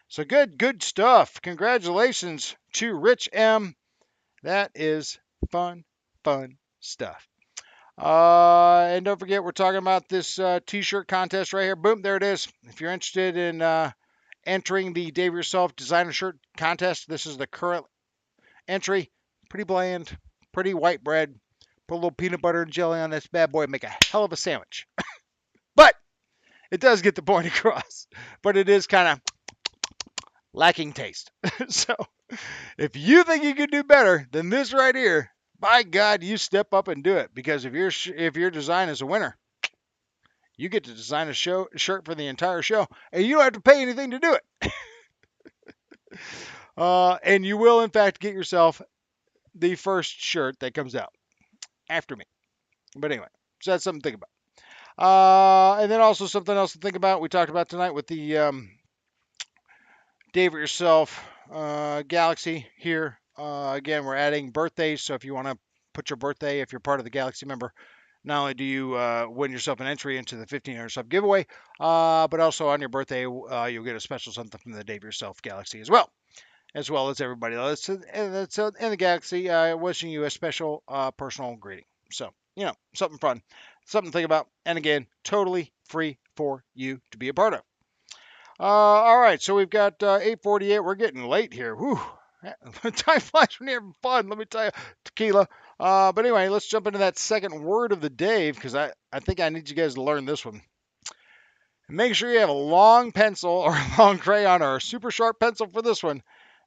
So good stuff. Congratulations to Rich M. That is fun stuff. And don't forget, we're talking about this t-shirt contest right here. Boom, there it is. If you're interested in entering the Dave Yourself Designer Shirt Contest, this is the current entry. Pretty bland, pretty white bread. Put a little peanut butter and jelly on this bad boy, make a hell of a sandwich. But it does get the point across. But it is kind of lacking taste. So if you think you can do better than this right here, by God, you step up and do it. Because if your design is a winner, you get to design a shirt for the entire show, and you don't have to pay anything to do it. And you will, in fact, get yourself the first shirt that comes out after me. But anyway, so that's something to think about. And then also something else to think about. We talked about tonight with the Dave It Yourself Galaxy here. Again, we're adding birthdays, so if you want to put your birthday, if you're part of the Galaxy member, not only do you win yourself an entry into the 1500 sub giveaway, but also on your birthday, you'll get a special something from the Dave Yourself Galaxy as well as everybody else in the Galaxy, wishing you a special personal greeting. So, something fun, something to think about, and again, totally free for you to be a part of. All right, so we've got 8:48. We're getting late here. Whew. Time flies when you're having fun, let me tell you. Tequila. But anyway, let's jump into that second word of the day, because I think I need you guys to learn this one. Make sure you have a long pencil or a long crayon or a super sharp pencil for this one,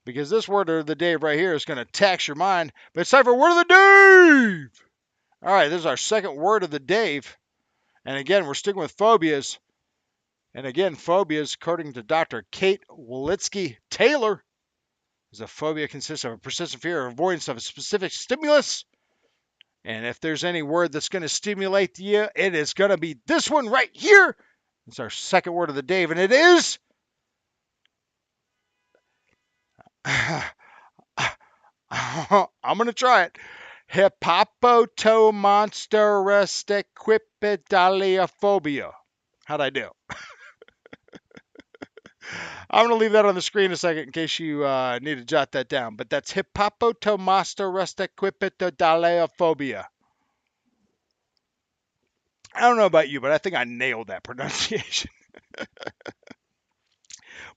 because this word of the day right here is going to tax your mind. But it's time for word of the Dave. All right, this is our second word of the Dave. And again, we're sticking with phobias. And again, phobias, according to Dr. Kate Wolitsky Taylor, is a phobia consists of a persistent fear or avoidance of a specific stimulus. And if there's any word that's going to stimulate you, it is going to be this one right here. It's our second word of the day, and it is I'm going to try it. Hippopotomonsterostequipedaliophobia. How'd I do? I'm going to leave that on the screen a second in case you need to jot that down. But that's hippopotomonsterostequipedaliophobia. I don't know about you, but I think I nailed that pronunciation.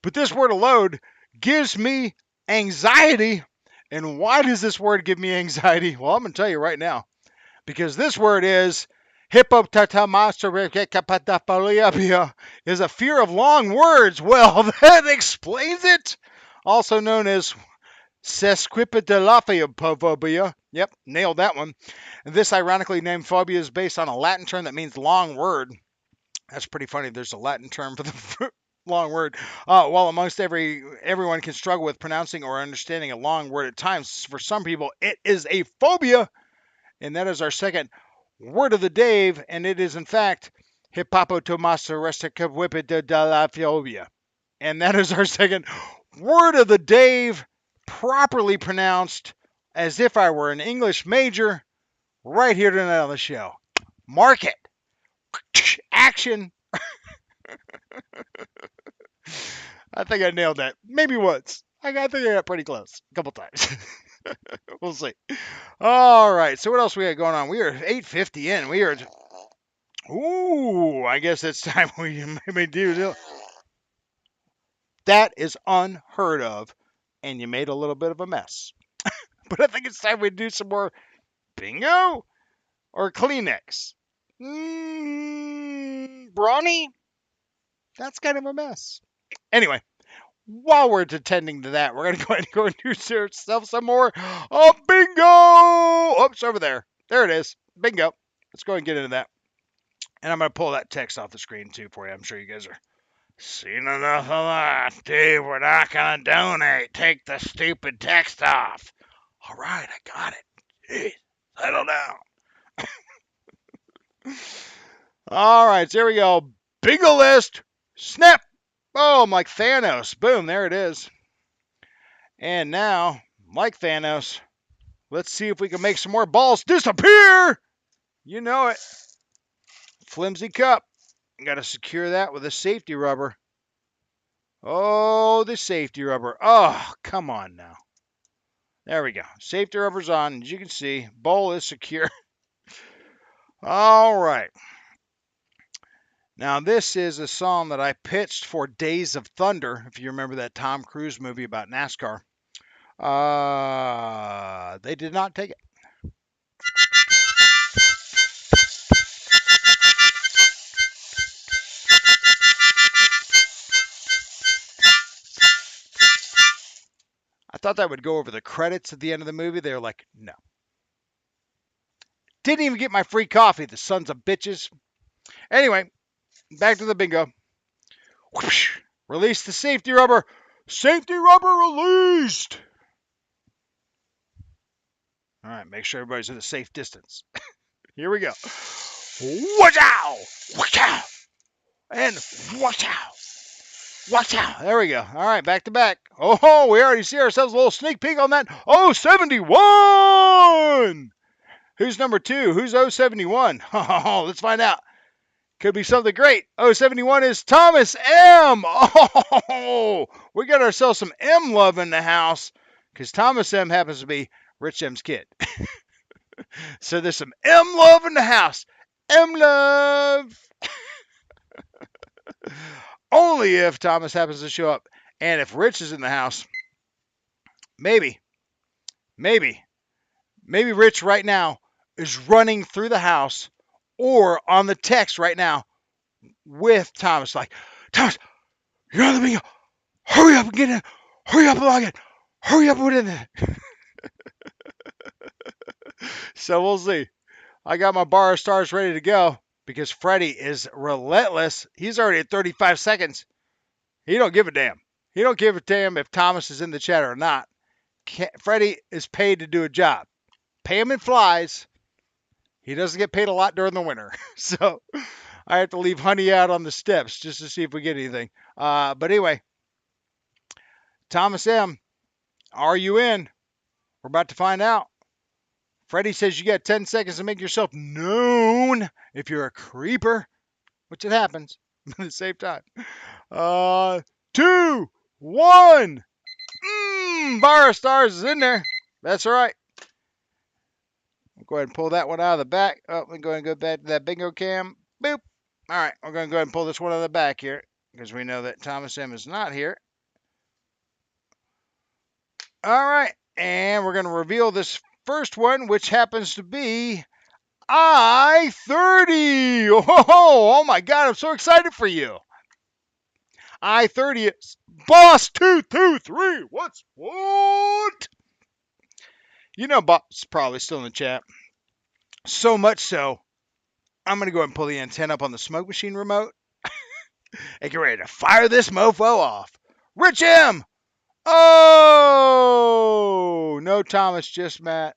But this word alone gives me anxiety. And why does this word give me anxiety? Well, I'm going to tell you right now. Because this word is hippopotomonsterostequipedaliophobia, is a fear of long words. Well, that explains it. Also known as sesquipedaliophobia. Yep, nailed that one. This ironically named phobia is based on a Latin term that means long word. That's pretty funny. There's a Latin term for the long word. While amongst everyone can struggle with pronouncing or understanding a long word at times, for some people it is a phobia. And that is our second word of the Dave, and it is in fact hippopotomonsterostequipedaliophobia. And that is our second word of the Dave, properly pronounced as if I were an English major, right here tonight on the show. Mark it. Action. I think I nailed that. Maybe once. I think I got pretty close. A couple times. We'll see. All right. So what else we got going on? We are 8:50 in. We are. Ooh, I guess it's time we maybe do. That is unheard of, and you made a little bit of a mess. But I think it's time we do some more bingo or Kleenex. Brawny? That's kind of a mess. Anyway, while we're attending to that, we're going to go ahead and go and do ourselves some more bingo. Oops, over there. There it is. Bingo. Let's go ahead and get into that. And I'm going to pull that text off the screen too for you. I'm sure you guys are Seen enough of that. Dude, we're not going to donate. Take the stupid text off. All right, I got it. Jeez, settle down. All right, so here we go. Bingo list. Snap. Boom, like Thanos. Boom, there it is. And now, like Thanos, let's see if we can make some more balls disappear. You know it. Flimsy cup. Got to secure that with a safety rubber. Oh, the safety rubber. Oh, come on now. There we go. Safety rubber's on. As you can see, bowl is secure. All right. Now, this is a song that I pitched for Days of Thunder, if you remember that Tom Cruise movie about NASCAR. They did not take it. I thought that would go over the credits at the end of the movie. They were like, no. Didn't even get my free coffee, the sons of bitches. Anyway, back to the bingo. Whoosh, release the safety rubber. Safety rubber released. All right, make sure everybody's at a safe distance. Here we go. Watch out! Watch out! And watch out! Watch out! There we go. All right, back to back. Oh, we already see ourselves a little sneak peek on that. 071! Who's number 2? Who's 071? Oh, let's find out. Could be something great. 071 is Thomas M. Oh, we got ourselves some M love in the house because Thomas M happens to be Rich M's kid. So there's some M love in the house. M love. Only if Thomas happens to show up. And if Rich is in the house, maybe Rich right now is running through the house or on the text right now with Thomas. Like, Thomas, you're on the bingo. Hurry up and get in. Hurry up and log in. Hurry up and put in there. So we'll see. I got my bar of stars ready to go because Freddie is relentless. He's already at 35 seconds. He don't give a damn. He don't give a damn if Thomas is in the chat or not. Freddie is paid to do a job. Pay him in flies. He doesn't get paid a lot during the winter. So I have to leave Honey out on the steps just to see if we get anything. But anyway, Thomas M., are you in? We're about to find out. Freddie says you got 10 seconds to make yourself known if you're a creeper, which it happens at the same time. 2, 1. Bar of stars is in there. That's all right. I'll go ahead and pull that one out of the back. Oh, we're going to go back to that bingo cam. Boop. All right, we're going to go ahead and pull this one out of the back here because we know that Thomas M. is not here. All right, and we're going to reveal this first one, which happens to be I-30. Oh my God, I'm so excited for you. I-30 is Boss 223. What's what? You know Boss is probably still in the chat. So much so, I'm going to go ahead and pull the antenna up on the smoke machine remote and get ready to fire this mofo off. Rich M. Oh, no Thomas, just Matt.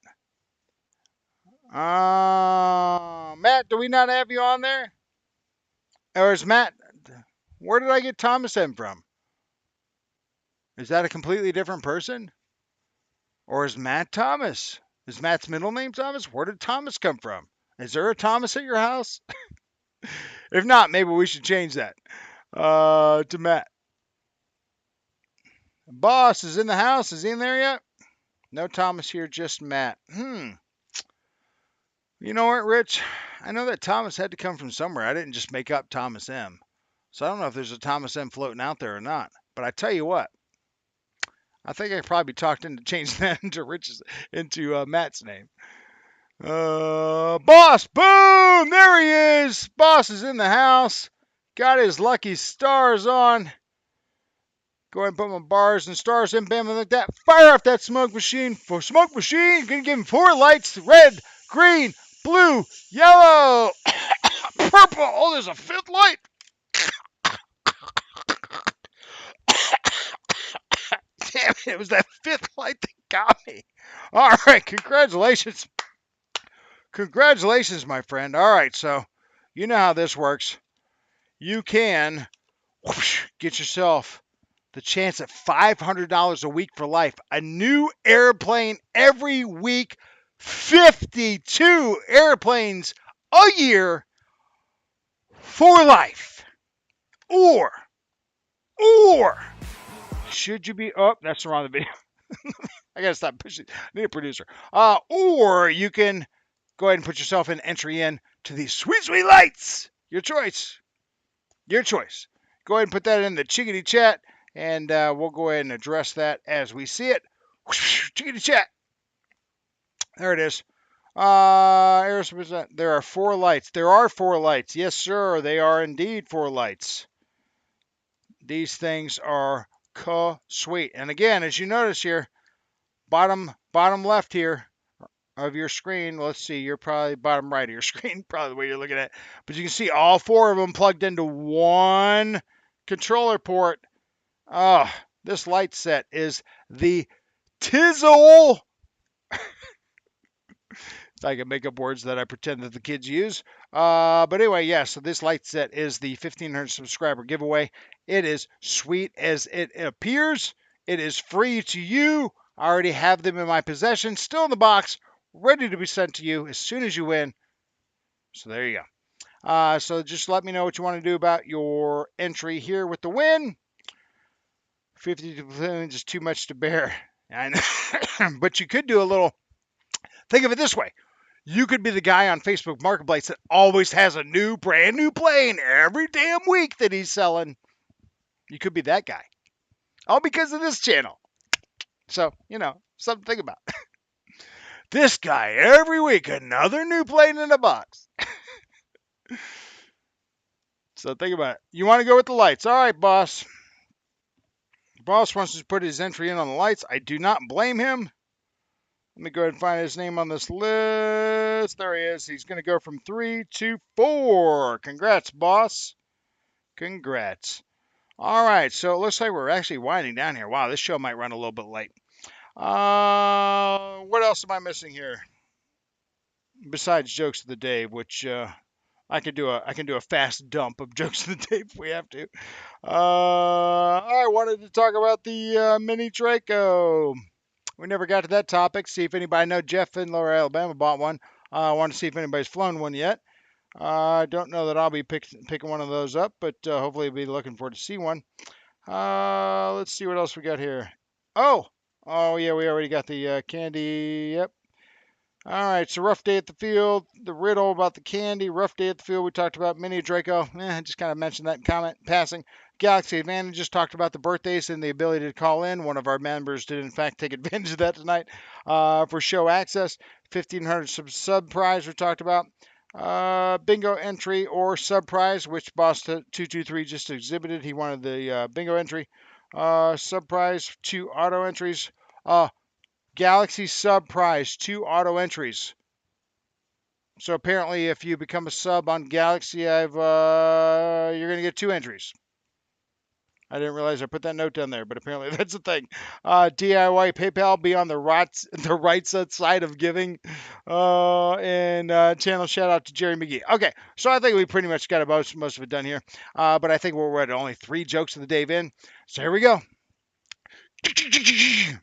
Matt, do we not have you on there? Or is Matt, where did I get Thomas M from? Is that a completely different person? Or is Matt Thomas? Is Matt's middle name Thomas? Where did Thomas come from? Is there a Thomas at your house? If not, maybe we should change that to Matt. Boss is in the house. Is he in there yet? No Thomas here, just Matt. You know what, Rich? I know that Thomas had to come from somewhere. I didn't just make up Thomas M. So I don't know if there's a Thomas M floating out there or not. But I tell you what, I think I probably talked into changing that into Matt's name. Boss, boom! There he is. Boss is in the house. Got his lucky stars on. Go ahead and put my bars and stars in, bam, like that. Fire off that smoke machine. For smoke machine, gonna give him 4 lights: red, green, blue, yellow, purple. Oh, there's a 5th light. Damn it, it was that fifth light that got me. All right, congratulations. Congratulations, my friend. All right, so you know how this works. You can get yourself the chance at $500 a week for life. A new airplane every week. 52 airplanes a year for life. Or, should you be, oh, that's the wrong video. I gotta stop pushing. I need a producer. Or you can go ahead and put yourself an entry in to these sweet, sweet lights. Your choice. Your choice. Go ahead and put that in the chickadee chat, and we'll go ahead and address that as we see it. Chickadee chat. There it is. There are 4 lights. There are 4 lights. Yes, sir. They are indeed 4 lights. These things are sweet. And again, as you notice here, bottom left here of your screen. Let's see, you're probably bottom right of your screen, probably the way you're looking at it. But you can see all 4 of them plugged into one controller port. This light set is the Tizzle. I can make up words that I pretend that the kids use. But anyway, yeah, so this light set is the 1,500 subscriber giveaway. It is sweet as it appears. It is free to you. I already have them in my possession, still in the box, ready to be sent to you as soon as you win. So there you go. So just let me know what you want to do about your entry here with the win. 52 balloons is too much to bear. I know. But you could do a little, think of it this way. You could be the guy on Facebook Marketplace that always has a brand new plane every damn week that he's selling. You could be that guy. All because of this channel. So, something to think about. This guy, every week, another new plane in a box. So think about it. You want to go with the lights. All right, boss. Boss wants to put his entry in on the lights. I do not blame him. Let me go ahead and find his name on this list. There he is. He's going to go from 3 to 4. Congrats, boss. Congrats. All right, so it looks like we're actually winding down here. Wow, this show might run a little bit late. What else am I missing here? Besides jokes of the day, which I can do a fast dump of jokes of the day if we have to. I wanted to talk about the Mini Draco. We never got to that topic. See if anybody know Jeff in Lower Alabama bought one. I want to see if anybody's flown one yet. I don't know that I'll be picking one of those up, but hopefully I'll be looking forward to see one. Let's see what else we got here. Oh yeah, we already got the candy. Yep. All right, so rough day at the field. The riddle about the candy. Rough day at the field. We talked about Mini Draco. I just kind of mentioned that in comment passing. Galaxy Advantages talked about the birthdays and the ability to call in. One of our members did, in fact, take advantage of that tonight for show access. 1,500 sub prize we talked about. Bingo entry or sub prize, which Boss 223 just exhibited. He wanted the bingo entry. Sub prize, 2 auto entries. Galaxy sub prize, 2 auto entries. So apparently, if you become a sub on Galaxy, you're going to get 2 entries. I didn't realize I put that note down there, but apparently that's the thing. DIY PayPal, be on the right side of giving. And channel shout out to Jerry McGee. Okay, so I think we pretty much got most of it done here. But I think we're at only 3 jokes of the day in. So here we go.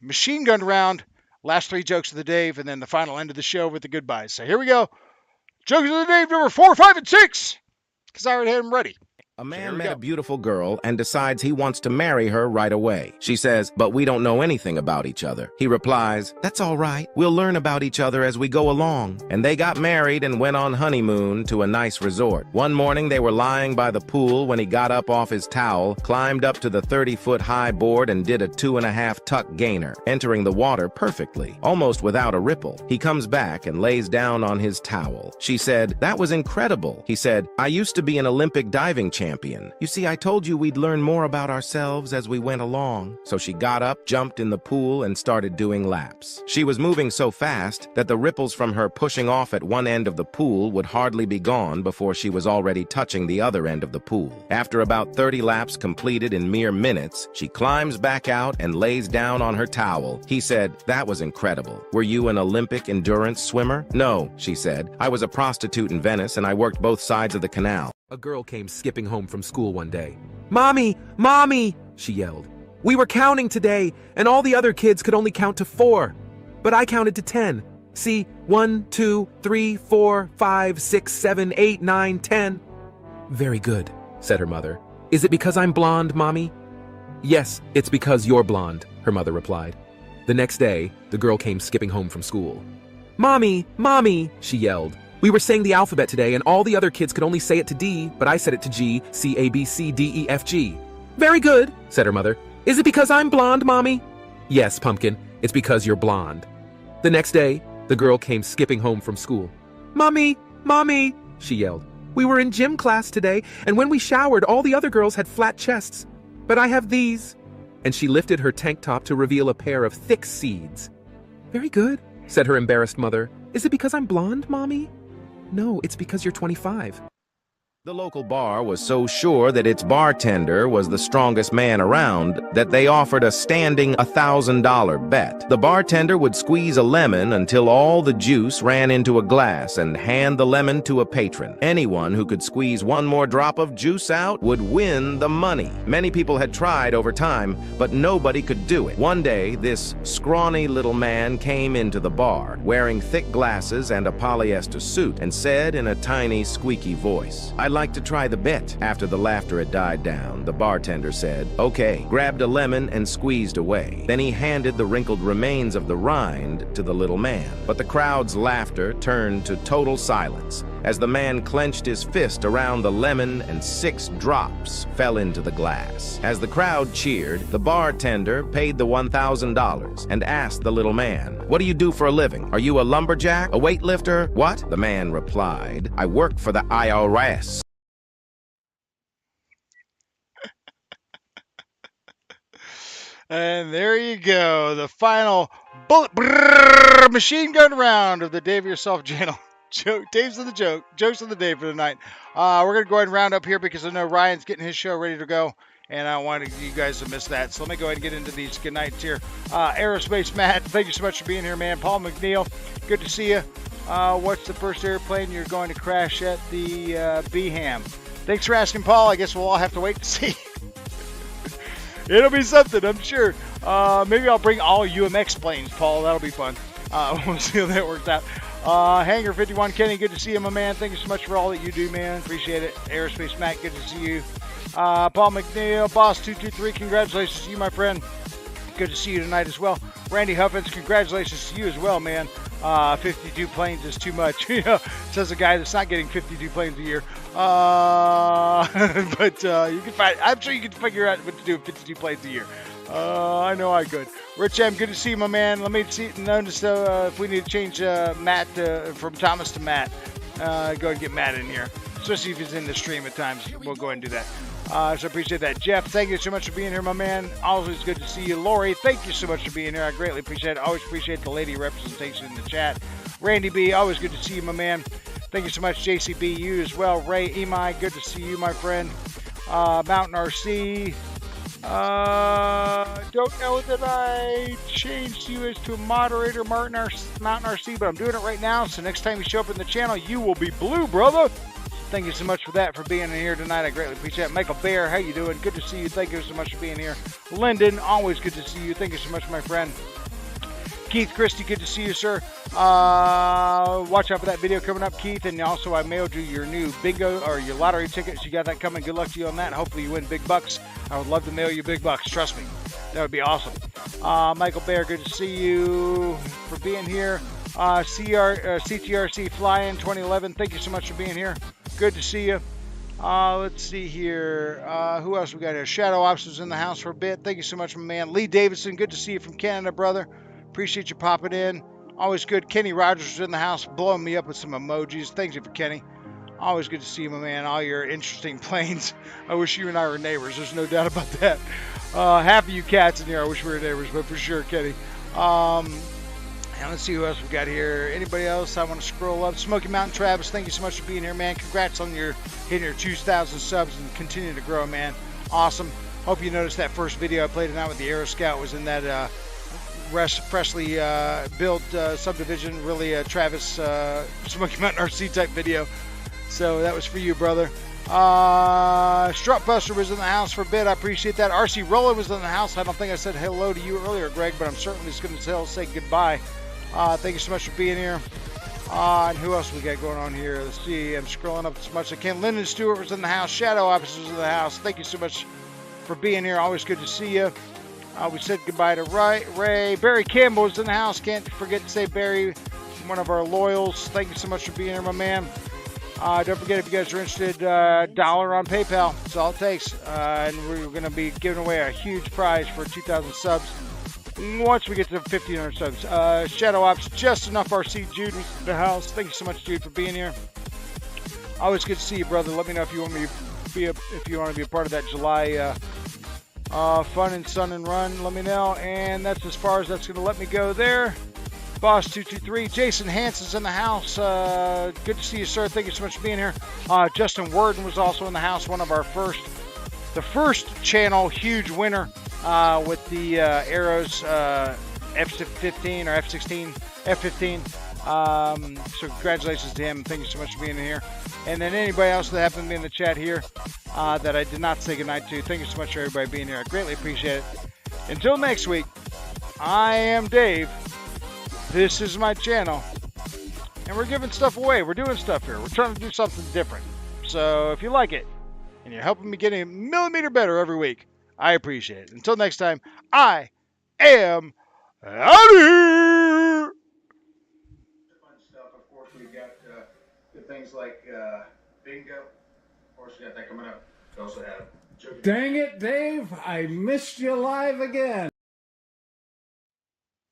Machine gun round. Last 3 jokes of the day, and then the final end of the show with the goodbyes. So here we go. Jokes of the day number 4, 5, and 6. Because I already had them ready. A man met a beautiful girl and decides he wants to marry her right away. She says, but we don't know anything about each other. He replies, that's all right. We'll learn about each other as we go along. And they got married and went on honeymoon to a nice resort. One morning they were lying by the pool when he got up off his towel, climbed up to the 30-foot-high board and did a 2.5 tuck gainer, entering the water perfectly, almost without a ripple. He comes back and lays down on his towel. She said, that was incredible. He said, I used to be an Olympic diving champion champion. You see, I told you we'd learn more about ourselves as we went along. So she got up, jumped in the pool, and started doing laps. She was moving so fast that the ripples from her pushing off at one end of the pool would hardly be gone before she was already touching the other end of the pool. After about 30 laps completed in mere minutes, she climbs back out and lays down on her towel. He said, "That was incredible. Were you an Olympic endurance swimmer?" "No," she said. "I was a prostitute in Venice and I worked both sides of the canal." A girl came skipping home from school one day. "Mommy! Mommy!" she yelled. "We were counting today, and all the other kids could only count to 4. But I counted to 10. See, 1, 2, 3, 4, 5, 6, 7, 8, 9, 10. "Very good," said her mother. "Is it because I'm blonde, Mommy?" "Yes, it's because you're blonde," her mother replied. The next day, the girl came skipping home from school. "Mommy! Mommy!" she yelled. "We were saying the alphabet today, and all the other kids could only say it to D, but I said it to G, C, A, B, C, D, E, F, G. "Very good," said her mother. "Is it because I'm blonde, Mommy?" "Yes, Pumpkin, it's because you're blonde." The next day, the girl came skipping home from school. "Mommy! Mommy!" she yelled. "We were in gym class today, and when we showered, all the other girls had flat chests. But I have these." And she lifted her tank top to reveal a pair of thick seeds. "Very good," said her embarrassed mother. "Is it because I'm blonde, Mommy?" "No, it's because you're 25. The local bar was so sure that its bartender was the strongest man around that they offered a standing $1,000 bet. The bartender would squeeze a lemon until all the juice ran into a glass and hand the lemon to a patron. Anyone who could squeeze one more drop of juice out would win the money. Many people had tried over time, but nobody could do it. One day, this scrawny little man came into the bar, wearing thick glasses and a polyester suit, and said in a tiny, squeaky voice, "I'd like to try the bet." After the laughter had died down, the bartender said, "Okay," grabbed a lemon and squeezed away. Then he handed the wrinkled remains of the rind to the little man. But the crowd's laughter turned to total silence as the man clenched his fist around the lemon and 6 drops fell into the glass. As the crowd cheered, the bartender paid the $1,000 and asked the little man, "What do you do for a living? Are you a lumberjack? A weightlifter? What?" The man replied, "I work for the IRS." And there you go, the final machine gun round of the Dave Yourself channel. Dave's of the joke, jokes of the day for the night. We're gonna go ahead and round up here because I know Ryan's getting his show ready to go, and I don't want you guys to miss that. So let me go ahead and get into these good nights here. Aerospace Matt, thank you so much for being here, man. Paul McNeil, good to see you. What's the first airplane you're going to crash at the BHAM? Thanks for asking, Paul. I guess we'll all have to wait to see. It'll be something, I'm sure. Maybe I'll bring all UMX planes, Paul. That'll be fun. We'll see how that works out. Hangar 51, Kenny, good to see you, my man. Thank you so much for all that you do, man. Appreciate it. Aerospace Matt, good to see you. Paul McNeil, Boss 223, congratulations to you, my friend. Good to see you tonight as well. Randy Huffins, congratulations to you as well, man. 52 planes is too much. Says a guy that's not getting 52 planes a year. But you can find. I'm sure you can figure out what to do with 52 planes a year. I know I could. Rich M, good to see you, my man. Let me see. Notice if we need to change Matt from Thomas to Matt. Go ahead and get Matt in here, especially if he's in the stream at times. We'll go ahead and do that. So I appreciate that. Jeff, thank you so much for being here, my man. Always good to see you. Lori, thank you so much for being here. I greatly appreciate it. Always appreciate the lady representation in the chat. Randy B, always good to see you, my man. Thank you so much, JCB. You as well. Ray Emai, good to see you, my friend. Mountain RC. Don't know that I changed you as to a moderator, Mountain RC, but I'm doing it right now. So next time you show up in the channel, you will be blue, brother. Thank you so much for that, for being here tonight. I greatly appreciate it. Michael Bear, how you doing? Good to see you. Thank you so much for being here. Lyndon, always good to see you. Thank you so much, my friend. Keith Christie, good to see you, sir. Watch out for that video coming up, Keith. And also, I mailed you your new bingo or your lottery tickets. You got that coming. Good luck to you on that. Hopefully, you win big bucks. I would love to mail you big bucks. Trust me. That would be awesome. Michael Bear, good to see you for being here. CTRC Flying 2011, thank you so much for being here. Good to see you. Let's see here. Who else we got here? Shadow Ops was in the house for a bit. Thank you so much, my man. Lee Davidson, good to see you from Canada, brother. Appreciate you popping in. Always good. Kenny Rogers was in the house blowing me up with some emojis. Thank you for Kenny. Always good to see you, my man. All your interesting planes. I wish you and I were neighbors. There's no doubt about that. Half of you cats in here, I wish we were neighbors, but for sure, Kenny. And let's see who else we got here. Anybody else I want to scroll up? Smoky Mountain Travis, thank you so much for being here, man. Congrats on your hitting your 2,000 subs and continue to grow, man. Awesome. Hope you noticed that first video I played tonight with the Aero Scout was in that freshly built subdivision. Really a Travis Smoky Mountain RC type video. So that was for you, brother. Strut Buster was in the house for a bit. I appreciate that. RC Roller was in the house. I don't think I said hello to you earlier, Greg, but I'm certainly just going to say goodbye. Thank you so much for being here. And who else we got going on here? Let's see. I'm scrolling up as much as I can. Lyndon Stewart was in the house. Shadow Officer was in the house. Thank you so much for being here. Always good to see you. We said goodbye to Ray. Barry Campbell was in the house. Can't forget to say Barry, one of our loyals. Thank you so much for being here, my man. Don't forget, if you guys are interested, $1 on PayPal. That's all it takes. And we're going to be giving away a huge prize for 2,000 subs once we get to 1,500 subs. Shadow Ops, Just Enough RC, Jude was in the house. Thank you so much, Jude, for being here. Always good to see you, brother. Let me know if you want me to be a part of that July fun and sun and run. Let me know. And that's as far as that's going to let me go there. Boss 223, Jason Hanson's in the house. Good to see you, sir. Thank you so much for being here. Justin Worden was also in the house. One of our the first channel huge winner with the Arrows F-15 or F-16, F-15. So congratulations to him. Thank you so much for being here. And then anybody else that happened to be in the chat here that I did not say goodnight to, thank you so much for everybody being here. I greatly appreciate it. Until next week, I am Dave. This is my channel, and we're giving stuff away. We're doing stuff here. We're trying to do something different. So if you like it, and you're helping me get a millimeter better every week, I appreciate it. Until next time, I am out of here. Fun stuff. Of course, we've got good things like bingo. Of course, we got that coming up. We also have Dang it, Dave. I missed you live again.